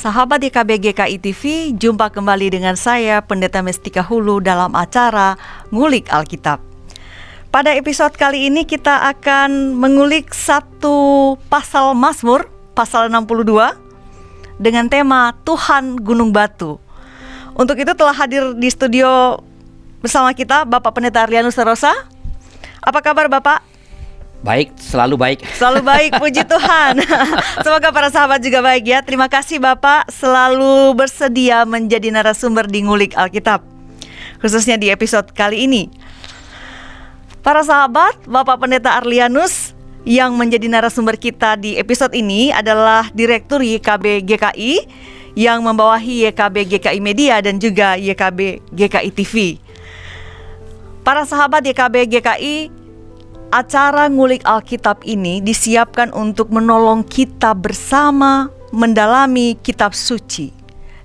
Sahabat YKB GKI TV, jumpa kembali dengan saya Pendeta Mestika Hulu dalam acara Ngulik Alkitab. Pada episode kali ini kita akan mengulik satu pasal Mazmur, pasal 62, dengan tema Tuhan Gunung Batu. Untuk itu telah hadir di studio bersama kita Bapak Pendeta Arlianus Rosa. Apa kabar Bapak? Baik, selalu baik. Selalu baik, puji Tuhan. Semoga para sahabat juga baik ya. Terima kasih Bapak selalu bersedia menjadi narasumber di Ngulik Alkitab, khususnya di episode kali ini. Para sahabat, Bapak Pendeta Arlianus yang menjadi narasumber kita di episode ini adalah Direktur YKB GKI yang membawahi YKB GKI Media dan juga YKB GKI TV. Para sahabat YKB GKI, acara Ngulik Alkitab ini disiapkan untuk menolong kita bersama mendalami kitab suci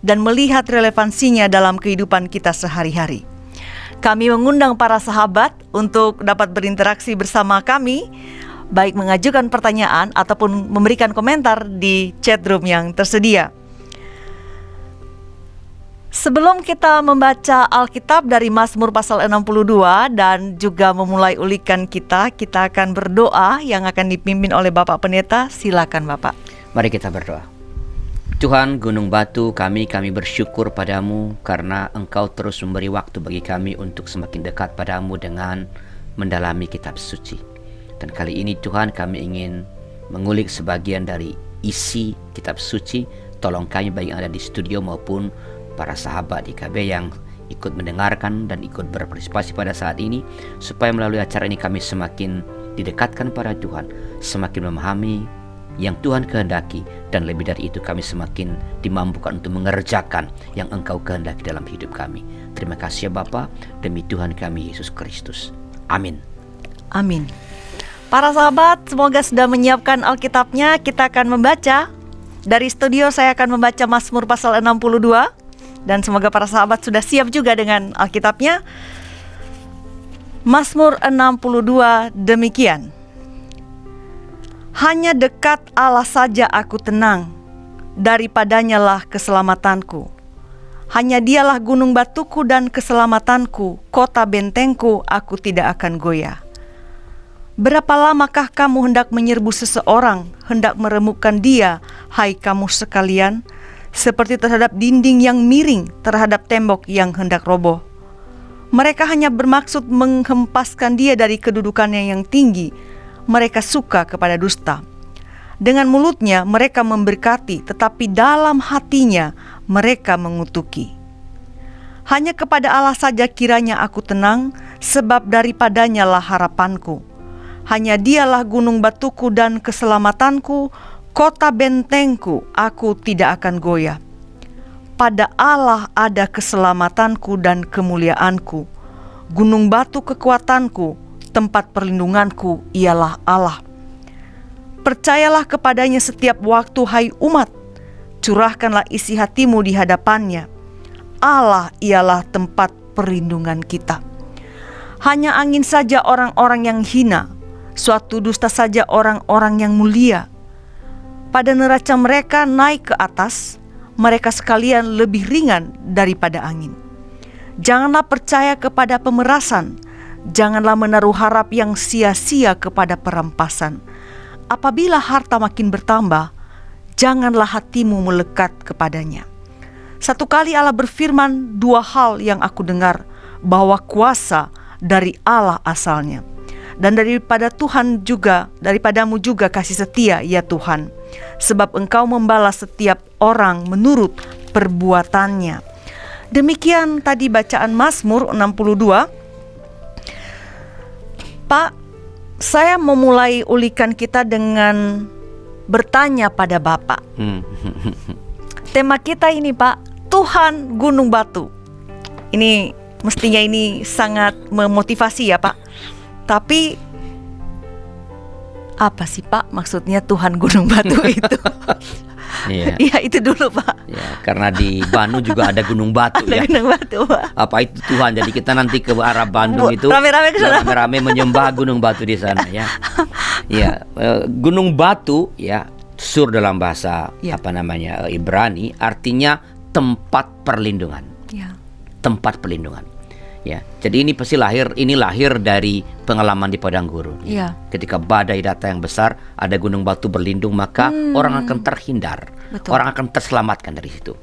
dan melihat relevansinya dalam kehidupan kita sehari-hari. Kami mengundang para sahabat untuk dapat berinteraksi bersama kami, baik mengajukan pertanyaan ataupun memberikan komentar di chatroom yang tersedia. Sebelum kita membaca Alkitab dari Mazmur pasal 62 dan juga memulai ulikan kita akan berdoa yang akan dipimpin oleh Bapak Pendeta. Silakan Bapak. Mari kita berdoa. Tuhan Gunung Batu, kami bersyukur padamu karena Engkau terus memberi waktu bagi kami untuk semakin dekat padamu dengan mendalami kitab suci. Dan kali ini Tuhan, kami ingin mengulik sebagian dari isi kitab suci. Tolong kami baik yang ada di studio maupun para sahabat IKB yang ikut mendengarkan dan ikut berpartisipasi pada saat ini, supaya melalui acara ini kami semakin didekatkan pada Tuhan, semakin memahami yang Tuhan kehendaki, dan lebih dari itu kami semakin dimampukan untuk mengerjakan yang Engkau kehendaki dalam hidup kami. Terima kasih ya Bapa, demi Tuhan kami Yesus Kristus. Amin. Amin. Para sahabat, semoga sudah menyiapkan Alkitabnya. Kita akan membaca. Dari studio saya akan membaca Mazmur pasal 62. Dan semoga para sahabat sudah siap juga dengan Alkitabnya. Mazmur 62 demikian. Hanya dekat Allah saja aku tenang, daripadanya lah keselamatanku. Hanya dialah gunung batuku dan keselamatanku, kota bentengku, aku tidak akan goyah. Berapa lamakah kamu hendak menyerbu seseorang, hendak meremukkan dia, hai kamu sekalian? Seperti terhadap dinding yang miring, terhadap tembok yang hendak roboh. Mereka hanya bermaksud menghempaskan dia dari kedudukannya yang tinggi. Mereka suka kepada dusta. Dengan mulutnya mereka memberkati, tetapi dalam hatinya mereka mengutuki. Hanya kepada Allah saja kiranya aku tenang, sebab daripadanya lah harapanku. Hanya dialah gunung batuku dan keselamatanku, kota bentengku, aku tidak akan goyah. Pada Allah ada keselamatanku dan kemuliaanku. Gunung batu kekuatanku, tempat perlindunganku ialah Allah. Percayalah kepadanya setiap waktu, hai umat. Curahkanlah isi hatimu di hadapannya. Allah ialah tempat perlindungan kita. Hanya angin saja orang-orang yang hina, suatu dusta saja orang-orang yang mulia. Pada neraca mereka naik ke atas, mereka sekalian lebih ringan daripada angin. Janganlah percaya kepada pemerasan, janganlah menaruh harap yang sia-sia kepada perampasan. Apabila harta makin bertambah, janganlah hatimu melekat kepadanya. Satu kali Allah berfirman, dua hal yang aku dengar, bahwa kuasa dari Allah asalnya, dan daripadamu juga kasih setia ya Tuhan. Sebab Engkau membalas setiap orang menurut perbuatannya. Demikian tadi bacaan Mazmur 62. Pak, saya memulai ulikan kita dengan bertanya pada Bapak. Tema kita ini Pak, Tuhan Gunung Batu. Ini mestinya ini sangat memotivasi ya Pak. Tapi apa sih Pak maksudnya Tuhan Gunung Batu itu? Iya itu dulu Pak. Ya, karena di Bandung juga ada Gunung Batu. Ada ya. Gunung Batu Pak. Apa itu Tuhan? Jadi kita nanti ke arah Bandung itu rame-rame menyembah Gunung Batu di sana ya. Ya, Gunung Batu ya Sur dalam bahasa Ya. Ibrani artinya tempat perlindungan. Ya. Tempat perlindungan. Ya. Jadi ini pasti lahir dari pengalaman di padang gurun. Ya. Ketika badai datang yang besar, ada gunung batu berlindung, maka orang akan terhindar. Betul. Orang akan terselamatkan dari situ.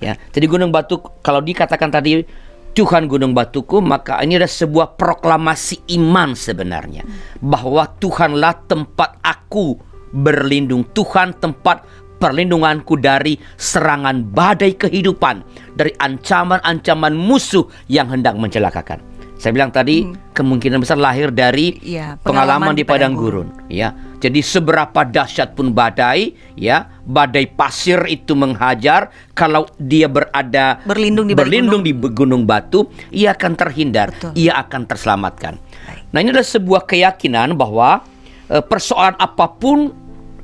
Ya. Jadi gunung batu, kalau dikatakan tadi Tuhan gunung batuku, maka ini ada sebuah proklamasi iman sebenarnya, bahwa Tuhanlah tempat aku berlindung. Tuhan tempat perlindunganku dari serangan badai kehidupan, dari ancaman-ancaman musuh yang hendak mencelakakan. Saya bilang tadi kemungkinan besar lahir dari Ya, pengalaman di padang gurun. Ya, jadi seberapa dahsyat pun badai, ya, badai pasir itu menghajar, kalau dia berlindung di gunung batu, ia akan terhindar, Betul. ia akan terselamatkan. Baik. Nah, ini adalah sebuah keyakinan bahwa persoalan apapun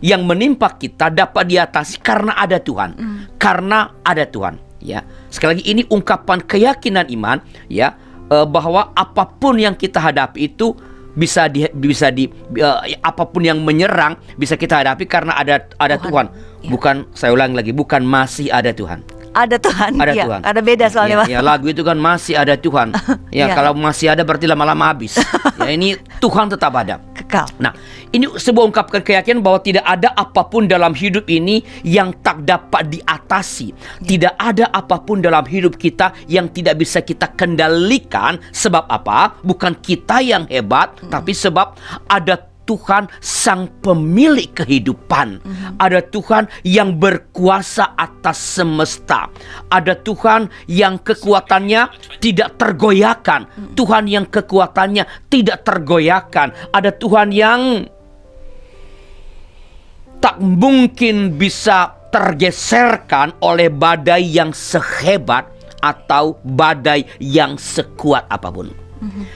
yang menimpa kita dapat diatasi karena ada Tuhan. Karena ada Tuhan, ya. Sekali lagi ini ungkapan keyakinan iman, ya, bahwa apapun yang kita hadapi itu apapun yang menyerang bisa kita hadapi karena ada Tuhan. Ya. Bukan, saya ulang lagi, bukan masih ada Tuhan. Ada Tuhan. Ada Ya. Tuhan. Ada beda soalnya, Pak. Ya, lagu itu kan masih ada Tuhan. Ya, Ya. kalau masih ada berarti lama-lama habis. Ya, ini Tuhan tetap ada. Kekal. Nah, ini sebuah ungkapkan keyakinan bahwa tidak ada apapun dalam hidup ini yang tak dapat diatasi. Tidak ada apapun dalam hidup kita yang tidak bisa kita kendalikan. Sebab apa? Bukan kita yang hebat, tapi sebab ada Tuhan sang pemilik kehidupan. Ada Tuhan yang berkuasa atas semesta. Ada Tuhan yang kekuatannya tidak tergoyahkan. Tuhan yang kekuatannya tidak tergoyahkan. Ada Tuhan yang tak mungkin bisa tergeserkan oleh badai yang sehebat atau badai yang sekuat apapun.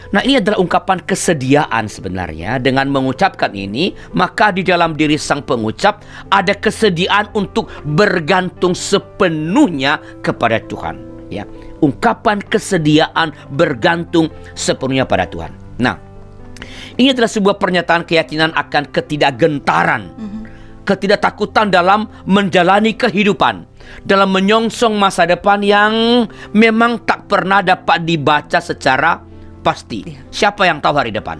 Nah, ini adalah ungkapan kesediaan sebenarnya. Dengan mengucapkan ini, maka di dalam diri sang pengucap ada kesediaan untuk bergantung sepenuhnya kepada Tuhan. Ya, ungkapan kesediaan bergantung sepenuhnya pada Tuhan. Nah, ini adalah sebuah pernyataan keyakinan akan ketidakgentaran, ketidaktakutan dalam menjalani kehidupan, dalam menyongsong masa depan yang memang tak pernah dapat dibaca secara pasti. Siapa yang tahu hari depan?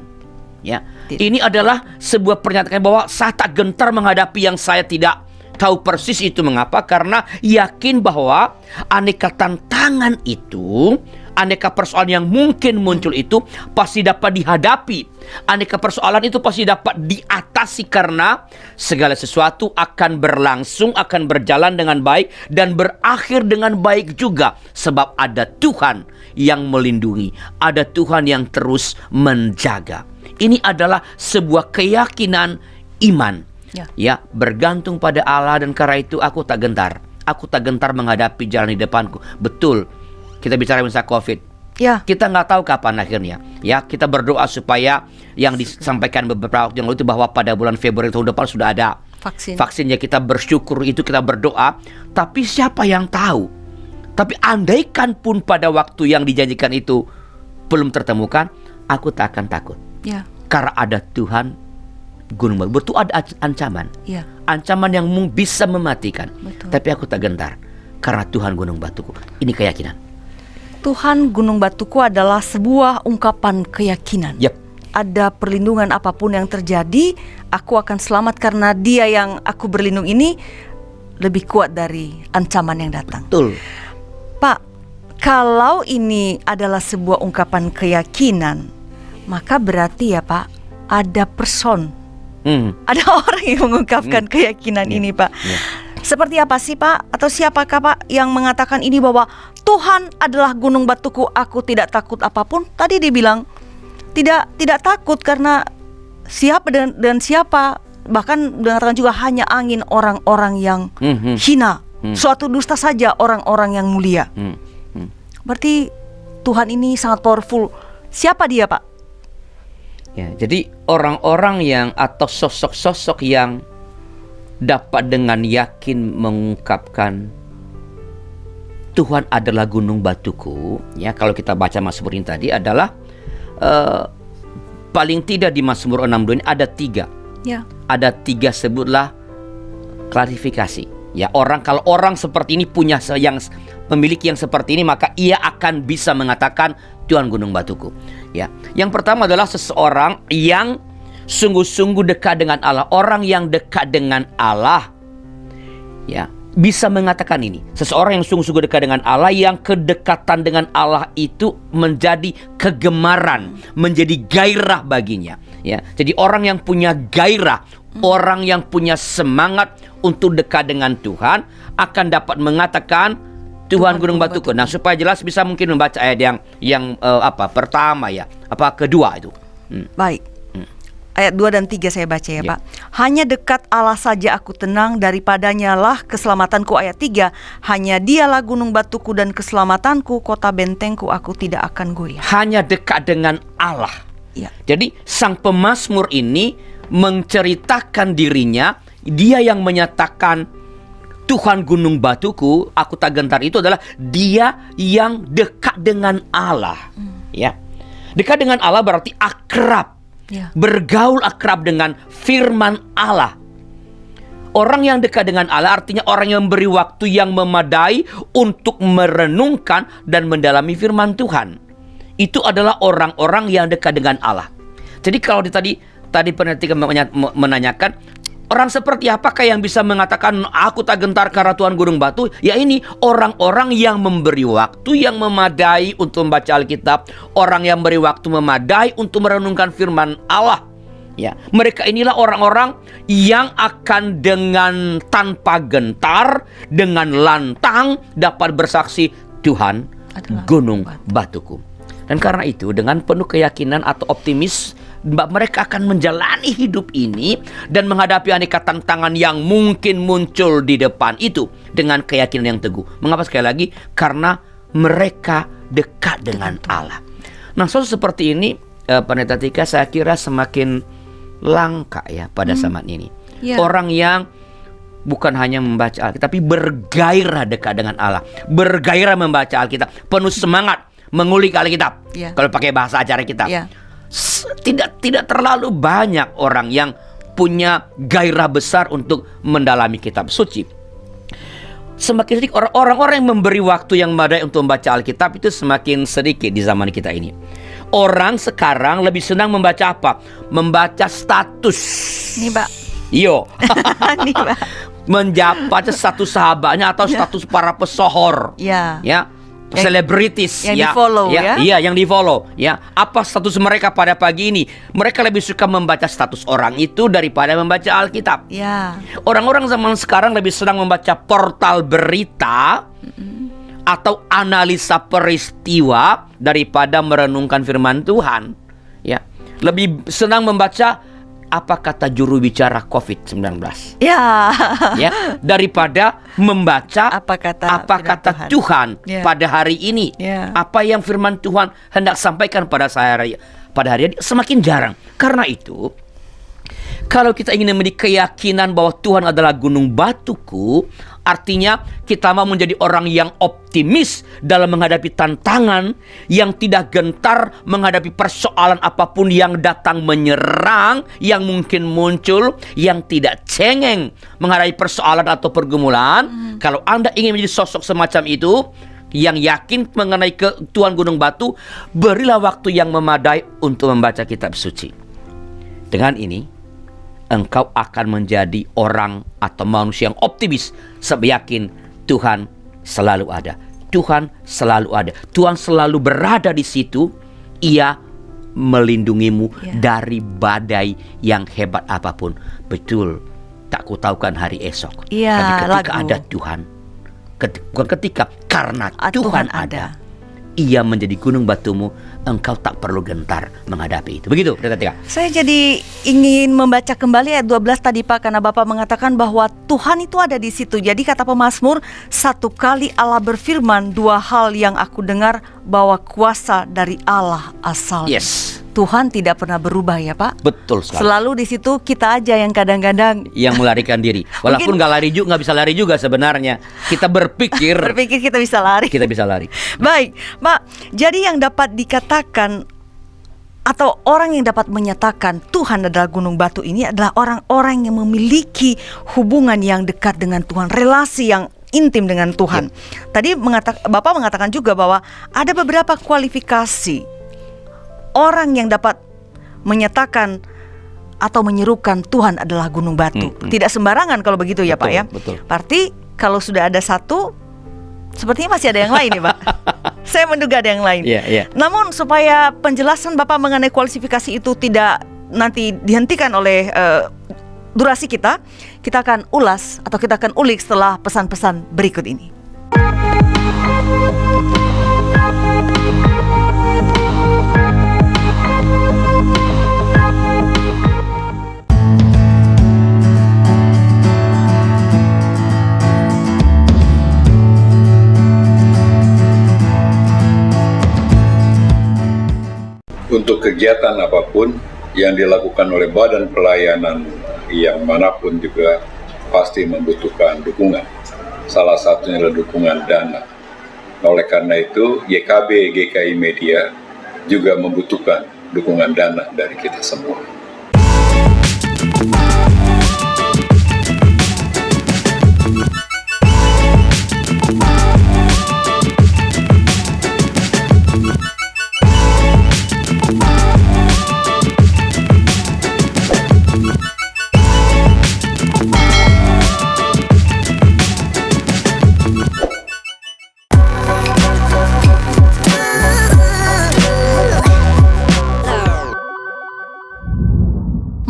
Ya, ini adalah sebuah pernyataan bahwa saya tak gentar menghadapi yang saya tidak tahu persis itu. Mengapa? Karena yakin bahwa aneka tantangan itu, aneka persoalan yang mungkin muncul itu pasti dapat dihadapi. Aneka persoalan itu pasti dapat diatasi karena segala sesuatu akan berlangsung, akan berjalan dengan baik dan berakhir dengan baik juga. Sebab ada Tuhan yang melindungi, ada Tuhan yang terus menjaga. Ini adalah sebuah keyakinan iman. Ya, bergantung pada Allah, dan karena itu aku tak gentar. Aku tak gentar menghadapi jalan di depanku. Betul. Kita bicara misalnya COVID. Ya. Kita nggak tahu kapan akhirnya. Ya, kita berdoa supaya yang disampaikan beberapa waktu yang lalu itu bahwa pada bulan Februari tahun depan sudah ada vaksinnya. Kita bersyukur itu, kita berdoa. Tapi siapa yang tahu? Tapi andaikan pun pada waktu yang dijanjikan itu belum tertemukan, aku tak akan takut. Ya. Karena ada Tuhan gunung batu. Betul, ada ancaman. Ya. Ancaman yang bisa mematikan. Betul. Tapi aku tak gentar karena Tuhan gunung batuku. Ini keyakinan. Tuhan gunung batuku adalah sebuah ungkapan keyakinan. Yap. Ada perlindungan apapun yang terjadi, aku akan selamat karena Dia yang aku berlindung ini lebih kuat dari ancaman yang datang. Betul. Pak, kalau ini adalah sebuah ungkapan keyakinan, maka berarti ya Pak, ada person. Ada orang yang mengungkapkan keyakinan ini, Pak. Seperti apa sih, Pak? Atau siapakah, Pak, yang mengatakan ini bahwa Tuhan adalah gunung batuku, aku tidak takut apapun? Tadi dibilang tidak takut karena siapa dan siapa, bahkan dikatakan juga hanya angin orang-orang yang hina. Suatu dusta saja orang-orang yang mulia. Berarti Tuhan ini sangat powerful. Siapa dia, Pak? Ya, jadi orang-orang yang atau sosok-sosok yang dapat dengan yakin mengungkapkan Tuhan adalah gunung batuku, ya, kalau kita baca Mazmur ini tadi adalah paling tidak di Mazmur 62 ini ada 3. Ya. Ada 3, sebutlah klarifikasi. Ya, kalau orang seperti ini memiliki yang seperti ini, maka ia akan bisa mengatakan Tuhan gunung batuku. Ya, yang pertama adalah seseorang yang sungguh-sungguh dekat dengan Allah. Orang yang dekat dengan Allah, ya, bisa mengatakan ini. Seseorang yang sungguh-sungguh dekat dengan Allah, yang kedekatan dengan Allah itu menjadi kegemaran, menjadi gairah baginya. Ya, jadi orang yang punya gairah, orang yang punya semangat untuk dekat dengan Tuhan akan dapat mengatakan Tuhan gunung batuku. Nah, supaya jelas bisa mungkin membaca ayat yang pertama ya, kedua itu. Baik. Ayat 2 dan 3 saya baca ya, Pak. Hanya dekat Allah saja aku tenang, daripadanya lah keselamatanku. Ayat 3, hanya dialah gunung batuku dan keselamatanku, kota bentengku, aku tidak akan goyah. Hanya dekat dengan Allah. Ya. Jadi sang pemazmur ini menceritakan dirinya, dia yang menyatakan Tuhan gunung batuku, aku tak gentar, itu adalah dia yang dekat dengan Allah. Ya. Dekat dengan Allah berarti akrab. Ya. Bergaul akrab dengan firman Allah. Orang yang dekat dengan Allah artinya orang yang memberi waktu yang memadai untuk merenungkan dan mendalami firman Tuhan. Itu adalah orang-orang yang dekat dengan Allah. Jadi kalau tadi peneliti menanyakan, orang seperti apakah yang bisa mengatakan aku tak gentar karena Tuhan gunung batu? Ya ini orang-orang yang memberi waktu yang memadai untuk membaca Alkitab, orang yang memberi waktu memadai untuk merenungkan firman Allah. Ya, mereka inilah orang-orang yang akan dengan tanpa gentar, dengan lantang dapat bersaksi Tuhan adalah gunung batuku. Dan karena itu dengan penuh keyakinan atau optimis, mereka akan menjalani hidup ini dan menghadapi aneka tantangan yang mungkin muncul di depan itu dengan keyakinan yang teguh. Mengapa sekali lagi? Karena mereka dekat dengan Allah. Nah, seperti ini Pendeta Tika, saya kira semakin langka ya pada zaman ini. Orang yang bukan hanya membaca Alkitab, tapi bergairah dekat dengan Allah, bergairah membaca Alkitab, penuh semangat mengulik Alkitab. Kalau pakai bahasa acara kita. Tidak terlalu banyak orang yang punya gairah besar untuk mendalami kitab suci. Semakin sedikit orang-orang yang memberi waktu yang memadai untuk membaca Alkitab itu semakin sedikit di zaman kita ini. Orang sekarang lebih senang membaca apa? Membaca status. Nih, Pak. Nih, Pak. Membaca status sahabatnya atau status para pesohor. Ya. Selebritis yang di-follow ya. Iya, yang di-follow ya. Apa status mereka pada pagi ini? Mereka lebih suka membaca status orang itu daripada membaca Alkitab. Ya. Orang-orang zaman sekarang lebih senang membaca portal berita atau analisa peristiwa daripada merenungkan firman Tuhan. Ya. Lebih senang membaca apa kata juru bicara COVID-19. Ya, daripada membaca apa kata Tuhan pada hari ini. Apa yang firman Tuhan hendak sampaikan pada hari ini semakin jarang. Karena itu, kalau kita ingin memiliki keyakinan bahwa Tuhan adalah gunung batuku, artinya kita mau menjadi orang yang optimis dalam menghadapi tantangan, yang tidak gentar menghadapi persoalan apapun yang datang menyerang, yang mungkin muncul, yang tidak cengeng menghadapi persoalan atau pergumulan. Kalau Anda ingin menjadi sosok semacam itu, yang yakin mengenai Tuhan gunung batu, berilah waktu yang memadai untuk membaca kitab suci. Dengan ini engkau akan menjadi orang atau manusia yang optimis, sebab yakin Tuhan selalu ada. Tuhan selalu ada. Tuhan selalu berada di situ. Ia melindungimu dari badai yang hebat apapun. Betul, tak kutahukan hari esok. Tapi ketika ada Tuhan, bukan ketika, karena Tuhan ada, Ia menjadi gunung batumu, engkau tak perlu gentar menghadapi itu. Begitu, Pendeta. Saya jadi ingin membaca kembali ayat 12 tadi, Pak, karena Bapak mengatakan bahwa Tuhan itu ada di situ. Jadi kata pemazmur, satu kali Allah berfirman, dua hal yang aku dengar, bahwa kuasa dari Allah asal. Tuhan tidak pernah berubah ya, Pak. Betul sekali. Selalu di situ, kita aja yang kadang-kadang yang melarikan diri. Walaupun nggak bisa lari juga sebenarnya. Kita berpikir kita bisa lari. Kita bisa lari. Baik, Pak. Jadi yang dapat dikatakan atau orang yang dapat menyatakan Tuhan adalah gunung batu ini adalah orang-orang yang memiliki hubungan yang dekat dengan Tuhan, relasi yang intim dengan Tuhan. Tadi Bapak mengatakan juga bahwa ada beberapa kualifikasi orang yang dapat menyatakan atau menyerukan Tuhan adalah gunung batu. Tidak sembarangan kalau begitu ya, Pak ya. Betul. Berarti kalau sudah ada satu, sepertinya masih ada yang lain ya, Pak. Saya menduga ada yang lain. Namun supaya penjelasan Bapak mengenai kualifikasi itu tidak nanti dihentikan oleh durasi kita akan ulas atau kita akan ulik setelah pesan-pesan berikut ini. Untuk kegiatan apapun yang dilakukan oleh badan pelayanan yang manapun juga pasti membutuhkan dukungan. Salah satunya adalah dukungan dana. Oleh karena itu, YKB GKI Media juga membutuhkan dukungan dana dari kita semua.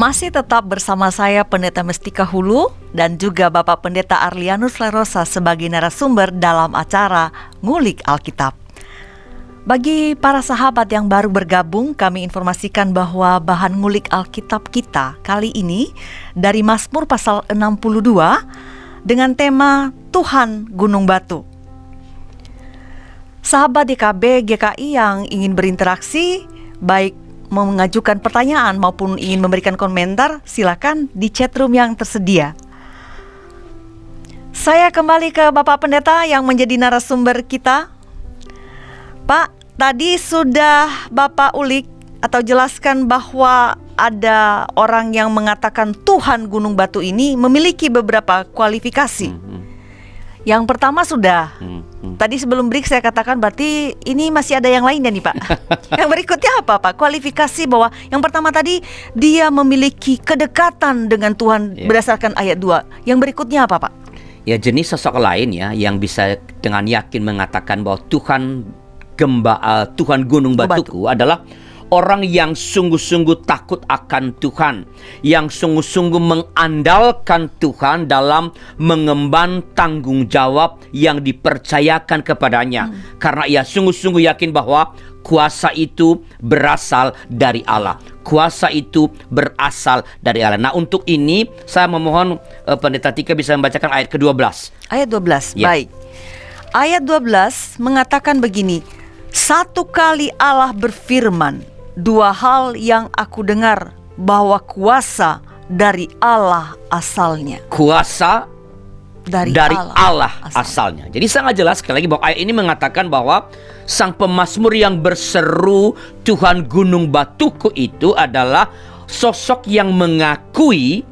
Masih tetap bersama saya Pendeta Mestika Hulu dan juga Bapak Pendeta Arlianus Lerosa sebagai narasumber dalam acara Ngulik Alkitab. Bagi para sahabat yang baru bergabung, kami informasikan bahwa bahan ngulik Alkitab kita kali ini dari Mazmur pasal 62 dengan tema Tuhan Gunung Batu. Sahabat DKB GKI yang ingin berinteraksi, baik mengajukan pertanyaan maupun ingin memberikan komentar, silakan di chatroom yang tersedia. Saya kembali ke Bapak Pendeta yang menjadi narasumber kita. Pak, tadi sudah Bapak ulik atau jelaskan bahwa ada orang yang mengatakan Tuhan Gunung Batu ini memiliki beberapa kualifikasi. Yang pertama sudah. Tadi sebelum break saya katakan berarti ini masih ada yang lainnya nih, Pak. Yang berikutnya apa, Pak? Kualifikasi bahwa yang pertama tadi dia memiliki kedekatan dengan Tuhan berdasarkan ayat 2. Yang berikutnya apa, Pak? Ya, jenis sosok lain ya yang bisa dengan yakin mengatakan bahwa Tuhan Gunung Batuku adalah orang yang sungguh-sungguh takut akan Tuhan, yang sungguh-sungguh mengandalkan Tuhan dalam mengemban tanggung jawab yang dipercayakan kepadanya. Karena ia sungguh-sungguh yakin bahwa kuasa itu berasal dari Allah. Kuasa itu berasal dari Allah. Nah, untuk ini saya memohon Pendeta Tika bisa membacakan ayat ke-12. Ayat 12, baik. Ayat 12 mengatakan begini, satu kali Allah berfirman, dua hal yang aku dengar, bahwa kuasa dari Allah asalnya. Kuasa dari Allah asalnya. Jadi sangat jelas sekali lagi bahwa ayat ini mengatakan bahwa sang pemazmur yang berseru Tuhan Gunung Batuku itu adalah sosok yang mengakui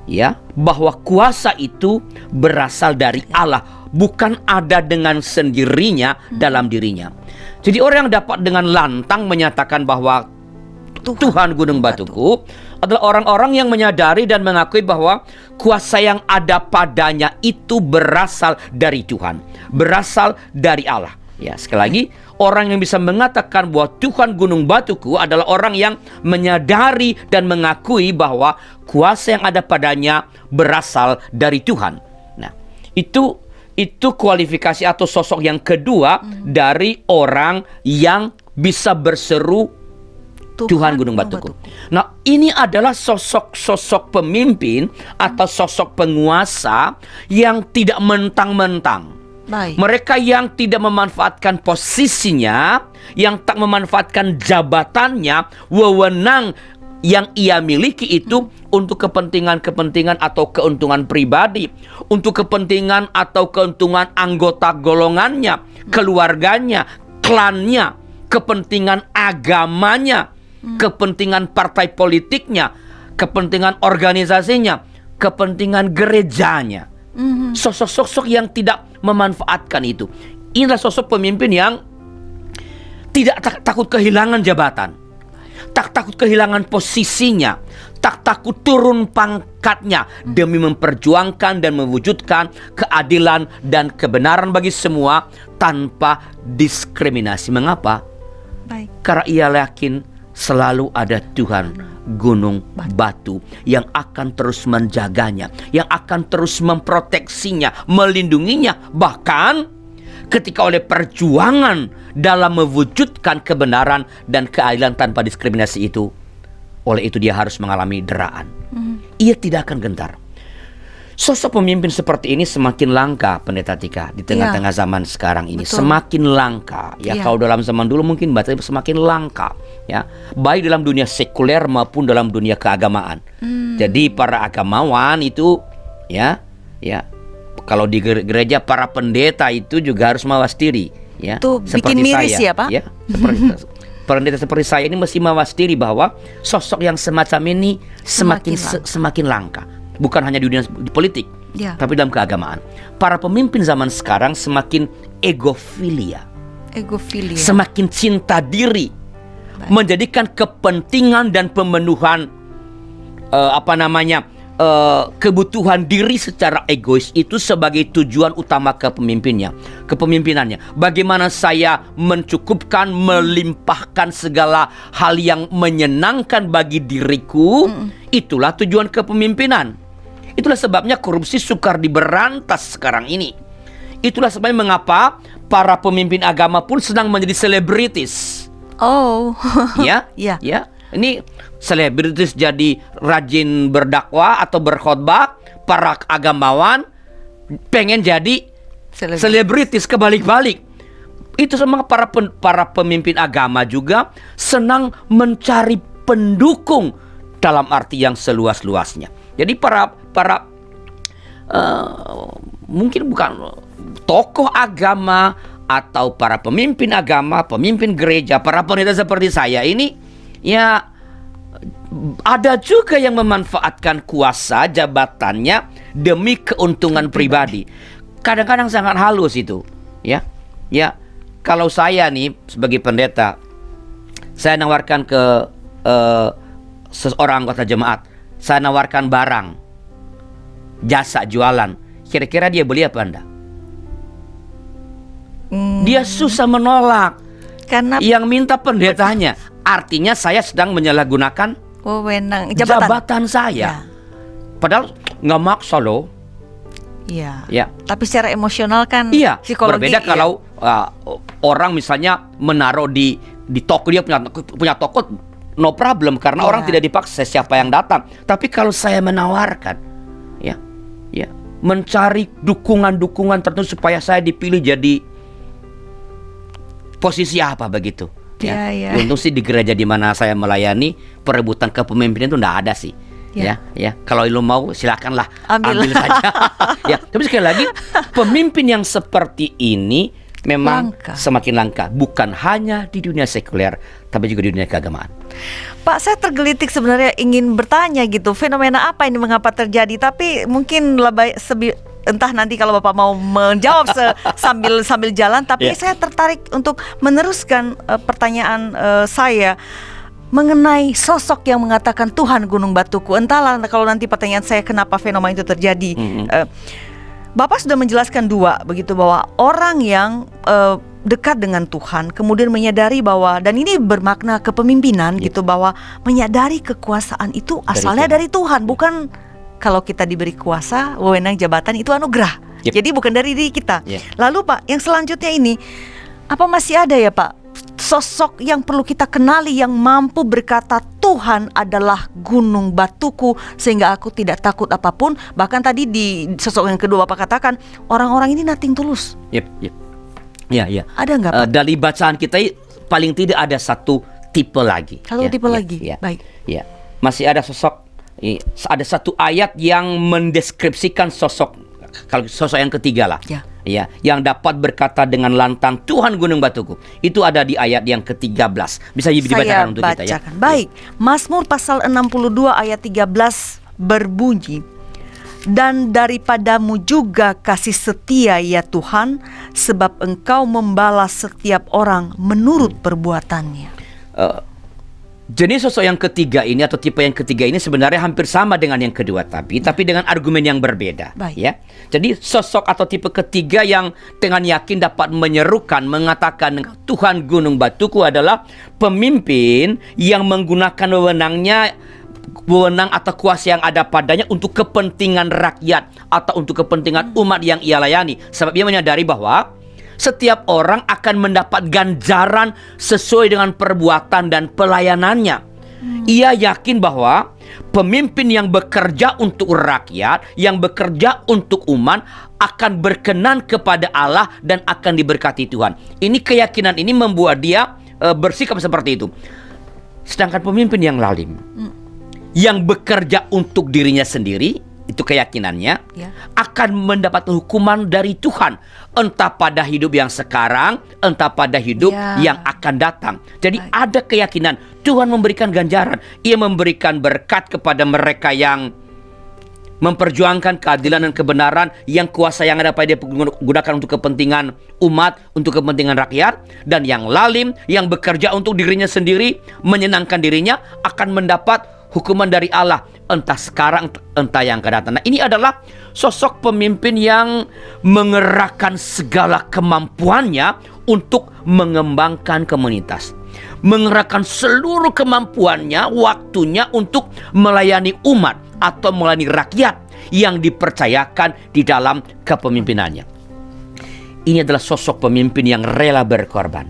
ya bahwa kuasa itu berasal dari Allah, bukan ada dengan sendirinya dalam dirinya. Jadi orang yang dapat dengan lantang menyatakan bahwa Tuhan Gunung Batuku adalah orang-orang yang menyadari dan mengakui bahwa kuasa yang ada padanya itu berasal dari Tuhan, berasal dari Allah. Ya, sekali lagi, orang yang bisa mengatakan bahwa Tuhan Gunung Batuku adalah orang yang menyadari dan mengakui bahwa kuasa yang ada padanya berasal dari Tuhan. Nah, itu kualifikasi atau sosok yang kedua dari orang yang bisa berseru Tuhan Gunung Batuku. Nah, ini adalah sosok pemimpin atau sosok penguasa yang tidak mentang-mentang. Baik. Mereka yang tidak memanfaatkan posisinya, yang tak memanfaatkan jabatannya, wewenang yang ia miliki itu untuk kepentingan-kepentingan atau keuntungan pribadi, untuk kepentingan atau keuntungan anggota golongannya, keluarganya, klannya, kepentingan agamanya. kepentingan partai politiknya, kepentingan organisasinya, kepentingan gerejanya. Sosok-sosok yang tidak memanfaatkan itu. Inilah sosok pemimpin yang tidak takut kehilangan jabatan, tak takut kehilangan posisinya, tak takut turun pangkatnya demi memperjuangkan dan mewujudkan keadilan dan kebenaran bagi semua tanpa diskriminasi. Mengapa? Baik. Karena ia yakin selalu ada Tuhan gunung batu yang akan terus menjaganya, yang akan terus memproteksinya, melindunginya. Bahkan ketika oleh perjuangan dalam mewujudkan kebenaran dan keadilan tanpa diskriminasi itu, oleh itu dia harus mengalami deraan. Ia tidak akan gentar. Sosok pemimpin seperti ini semakin langka, Pendeta Tika, di tengah-tengah zaman sekarang ini. Betul. Semakin langka. Ya, kalau dalam zaman dulu mungkin semakin langka. Ya, baik dalam dunia sekuler maupun dalam dunia keagamaan. Jadi para agamawan itu, ya, kalau di gereja para pendeta itu juga harus mawas diri. Ya, Itu bikin miris ya, Pak? Ya, pendeta seperti saya ini mesti mawas diri bahwa sosok yang semacam ini semakin langka. Bukan hanya di dunia di politik, tapi dalam keagamaan. Para pemimpin zaman sekarang semakin egofilia, semakin cinta diri, menjadikan kepentingan dan pemenuhan kebutuhan diri secara egois itu sebagai tujuan utama kepemimpinannya. Bagaimana saya mencukupkan, melimpahkan segala hal yang menyenangkan bagi diriku, itulah tujuan kepemimpinan. Itulah sebabnya korupsi sukar diberantas sekarang ini. Itulah sebabnya mengapa para pemimpin agama pun sedang menjadi selebritis. Ya. Ini selebritis jadi rajin berdakwah atau berkhotbah. Para agamawan pengen jadi selebritis kebalik-balik. Itu semua para pemimpin agama juga senang mencari pendukung dalam arti yang seluas-luasnya. Jadi mungkin bukan tokoh agama atau para pemimpin agama, pemimpin gereja, para pendeta seperti saya ini, ya ada juga yang memanfaatkan kuasa jabatannya demi keuntungan pribadi. Kadang-kadang sangat halus itu, ya. Kalau saya nih sebagai pendeta, saya nawarkan ke seorang anggota jemaat, saya nawarkan barang, jasa jualan, kira-kira dia beli apa Anda? Dia susah menolak karena yang minta pendetanya. Artinya saya sedang menyalahgunakan wewenang jabatan saya. Padahal nggak maksa loh. Iya. Tapi secara emosional kan psikologi. Berbeda kalau orang misalnya menaruh di toko, dia punya toko, no problem karena orang tidak dipaksa siapa yang datang. Tapi kalau saya menawarkan, ya, mencari dukungan tertentu supaya saya dipilih jadi posisi apa begitu. Untung sih di gereja di mana saya melayani perebutan kepemimpinan itu enggak ada sih. Ya. Kalau lo mau silakanlah ambil saja. Tapi sekali lagi pemimpin yang seperti ini memang semakin langka, bukan hanya di dunia sekuler tapi juga di dunia keagamaan. Pak, saya tergelitik sebenarnya ingin bertanya gitu, fenomena apa ini, mengapa terjadi? Tapi mungkin entah nanti kalau Bapak mau menjawab sambil jalan. Tapi saya tertarik untuk meneruskan pertanyaan saya mengenai sosok yang mengatakan Tuhan gunung batuku. Entahlah kalau nanti pertanyaan saya kenapa fenomena itu terjadi. Bapak sudah menjelaskan dua begitu, bahwa orang yang dekat dengan Tuhan kemudian menyadari bahwa, dan ini bermakna kepemimpinan gitu, bahwa menyadari kekuasaan itu asalnya dari Tuhan, bukan kalau kita diberi kuasa, wewenang, jabatan itu anugerah. Jadi bukan dari diri kita. Lalu Pak, yang selanjutnya ini, apa masih ada ya Pak sosok yang perlu kita kenali yang mampu berkata Tuhan adalah gunung batuku sehingga aku tidak takut apapun? Bahkan tadi di sosok yang kedua Bapak katakan orang-orang ini nothing tulus. Ada nggak Pak? Dari bacaan kita paling tidak ada satu tipe lagi. Tipe lagi. Baik. Masih ada sosok. Ada satu ayat yang mendeskripsikan sosok yang ketiga lah. ya, yang dapat berkata dengan lantang, Tuhan gunung batuku. Itu ada di ayat yang ke-13. Bisa dibacakan untuk kita ya. Baik, Mazmur pasal 62 ayat 13 berbunyi, dan daripadamu juga kasih setia ya Tuhan, sebab Engkau membalas setiap orang menurut perbuatannya. Jenis sosok yang ketiga ini atau tipe yang ketiga ini sebenarnya hampir sama dengan yang kedua tapi dengan argumen yang berbeda. Baik. Ya. Jadi sosok atau tipe ketiga yang dengan yakin dapat menyerukan, mengatakan Tuhan gunung batuku adalah pemimpin yang menggunakan wewenang atau kuasa yang ada padanya untuk kepentingan rakyat atau untuk kepentingan umat yang ia layani. Sebab ia menyadari bahwa setiap orang akan mendapat ganjaran sesuai dengan perbuatan dan pelayanannya. Ia yakin bahwa pemimpin yang bekerja untuk rakyat, yang bekerja untuk umat, akan berkenan kepada Allah dan akan diberkati Tuhan. Ini keyakinan ini membuat dia bersikap seperti itu. Sedangkan pemimpin yang lalim, yang bekerja untuk dirinya sendiri, itu keyakinannya, akan mendapat hukuman dari Tuhan, entah pada hidup yang sekarang, entah pada hidup yang akan datang. Jadi ada keyakinan Tuhan memberikan ganjaran. Ia memberikan berkat kepada mereka yang memperjuangkan keadilan dan kebenaran, yang kuasa yang ada pada dia gunakan untuk kepentingan umat, untuk kepentingan rakyat. Dan yang lalim, yang bekerja untuk dirinya sendiri, menyenangkan dirinya, akan mendapat hukuman dari Allah, entah sekarang, entah yang akan datang. Nah, ini adalah sosok pemimpin yang mengerahkan segala kemampuannya untuk mengembangkan komunitas, mengerahkan seluruh kemampuannya, waktunya untuk melayani umat atau melayani rakyat yang dipercayakan di dalam kepemimpinannya. Ini adalah sosok pemimpin yang rela berkorban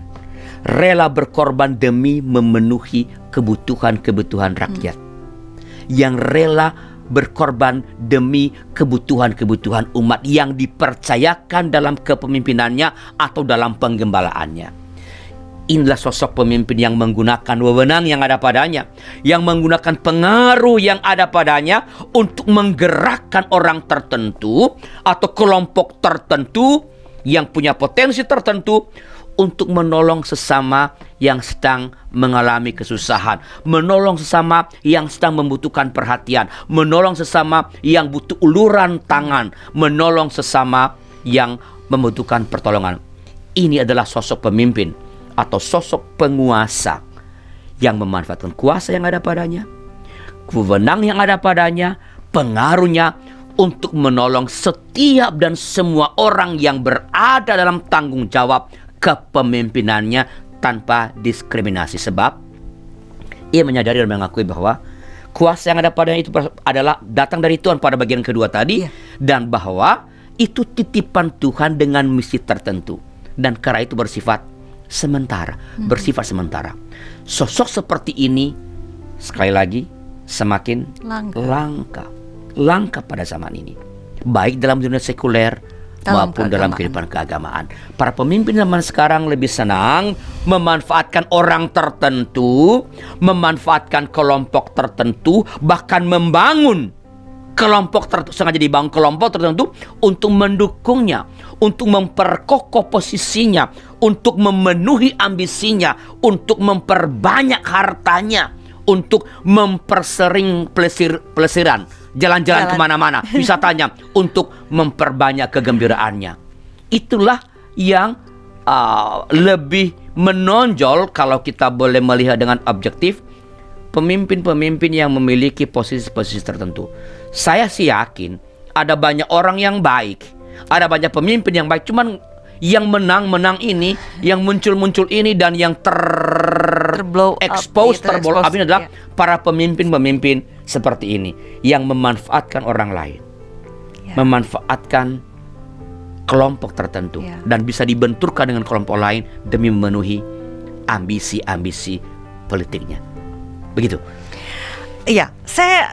demi memenuhi kebutuhan-kebutuhan rakyat. Yang rela berkorban demi kebutuhan-kebutuhan umat yang dipercayakan dalam kepemimpinannya atau dalam penggembalaannya. Inilah sosok pemimpin yang menggunakan wewenang yang ada padanya, yang menggunakan pengaruh yang ada padanya untuk menggerakkan orang tertentu atau kelompok tertentu yang punya potensi tertentu untuk menolong sesama yang sedang mengalami kesusahan, menolong sesama yang sedang membutuhkan perhatian, menolong sesama yang butuh uluran tangan, menolong sesama yang membutuhkan pertolongan. Ini adalah sosok pemimpin atau sosok penguasa yang memanfaatkan kuasa yang ada padanya, wewenang yang ada padanya, pengaruhnya untuk menolong setiap dan semua orang yang berada dalam tanggung jawab kepemimpinannya tanpa diskriminasi. Sebab ia menyadari dan mengakui bahwa kuasa yang ada padanya itu adalah datang dari Tuhan pada bagian kedua tadi, dan bahwa itu titipan Tuhan dengan misi tertentu, dan karena itu bersifat sementara. Sosok seperti ini sekali lagi semakin langka pada zaman ini, baik dalam dunia sekuler maupun dalam kehidupan keagamaan. Para pemimpin zaman sekarang lebih senang memanfaatkan orang tertentu, memanfaatkan kelompok tertentu, bahkan membangun kelompok tertentu, sengaja dibangun kelompok tertentu untuk mendukungnya, untuk memperkokoh posisinya, untuk memenuhi ambisinya, untuk memperbanyak hartanya, untuk mempersering pelesiran, jalan-jalan kemana-mana, wisatanya, untuk memperbanyak kegembiraannya. Itulah yang lebih menonjol kalau kita boleh melihat dengan objektif, pemimpin-pemimpin yang memiliki posisi-posisi tertentu. Saya sih yakin ada banyak orang yang baik, ada banyak pemimpin yang baik, cuman yang menang ini, yang muncul ini, dan yang terblow up ini adalah para pemimpin-pemimpin seperti ini yang memanfaatkan orang lain, memanfaatkan kelompok tertentu, dan bisa dibenturkan dengan kelompok lain demi memenuhi ambisi-ambisi politiknya. Begitu. Iya, saya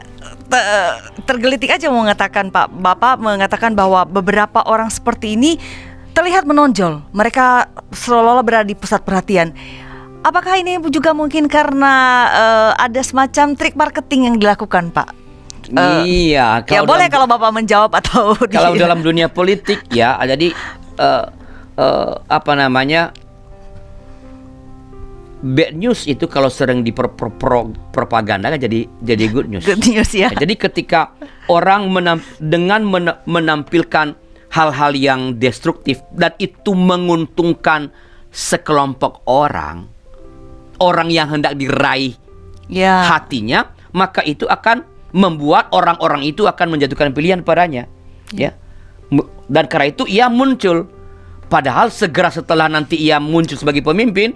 tergelitik aja mau mengatakan, Bapak mengatakan bahwa beberapa orang seperti ini terlihat menonjol, mereka seolah-olah berada di pusat perhatian. Apakah ini juga mungkin karena ada semacam trik marketing yang dilakukan, Pak? Iya. Ya boleh kalau Bapak menjawab atau kalau dalam dunia politik ya, jadi bad news itu kalau sering propaganda kan jadi good news. Good news ya. Jadi ketika orang menampilkan hal-hal yang destruktif dan itu menguntungkan sekelompok orang yang hendak diraih hatinya, maka itu akan membuat orang-orang itu akan menjatuhkan pilihan padanya. Ya. Dan karena itu ia muncul. Padahal segera setelah nanti ia muncul sebagai pemimpin,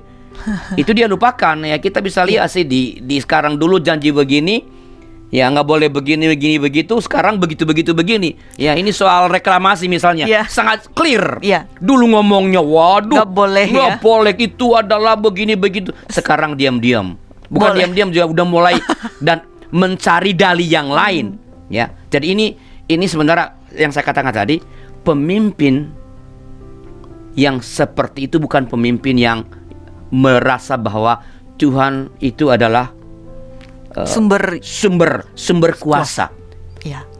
itu dia lupakan. Ya, kita bisa lihat sih di sekarang, dulu janji begini, ya nggak boleh begini begitu. Sekarang begitu begini. Ya, ini soal reklamasi misalnya, sangat clear. Dulu ngomongnya, waduh, nggak boleh, itu adalah begini begitu. Sekarang diam-diam, bukan diam-diam juga udah mulai dan mencari dalih yang lain. Ya, jadi ini sebenarnya yang saya katakan tadi, pemimpin yang seperti itu bukan pemimpin yang merasa bahwa Tuhan itu adalah sumber kuasa.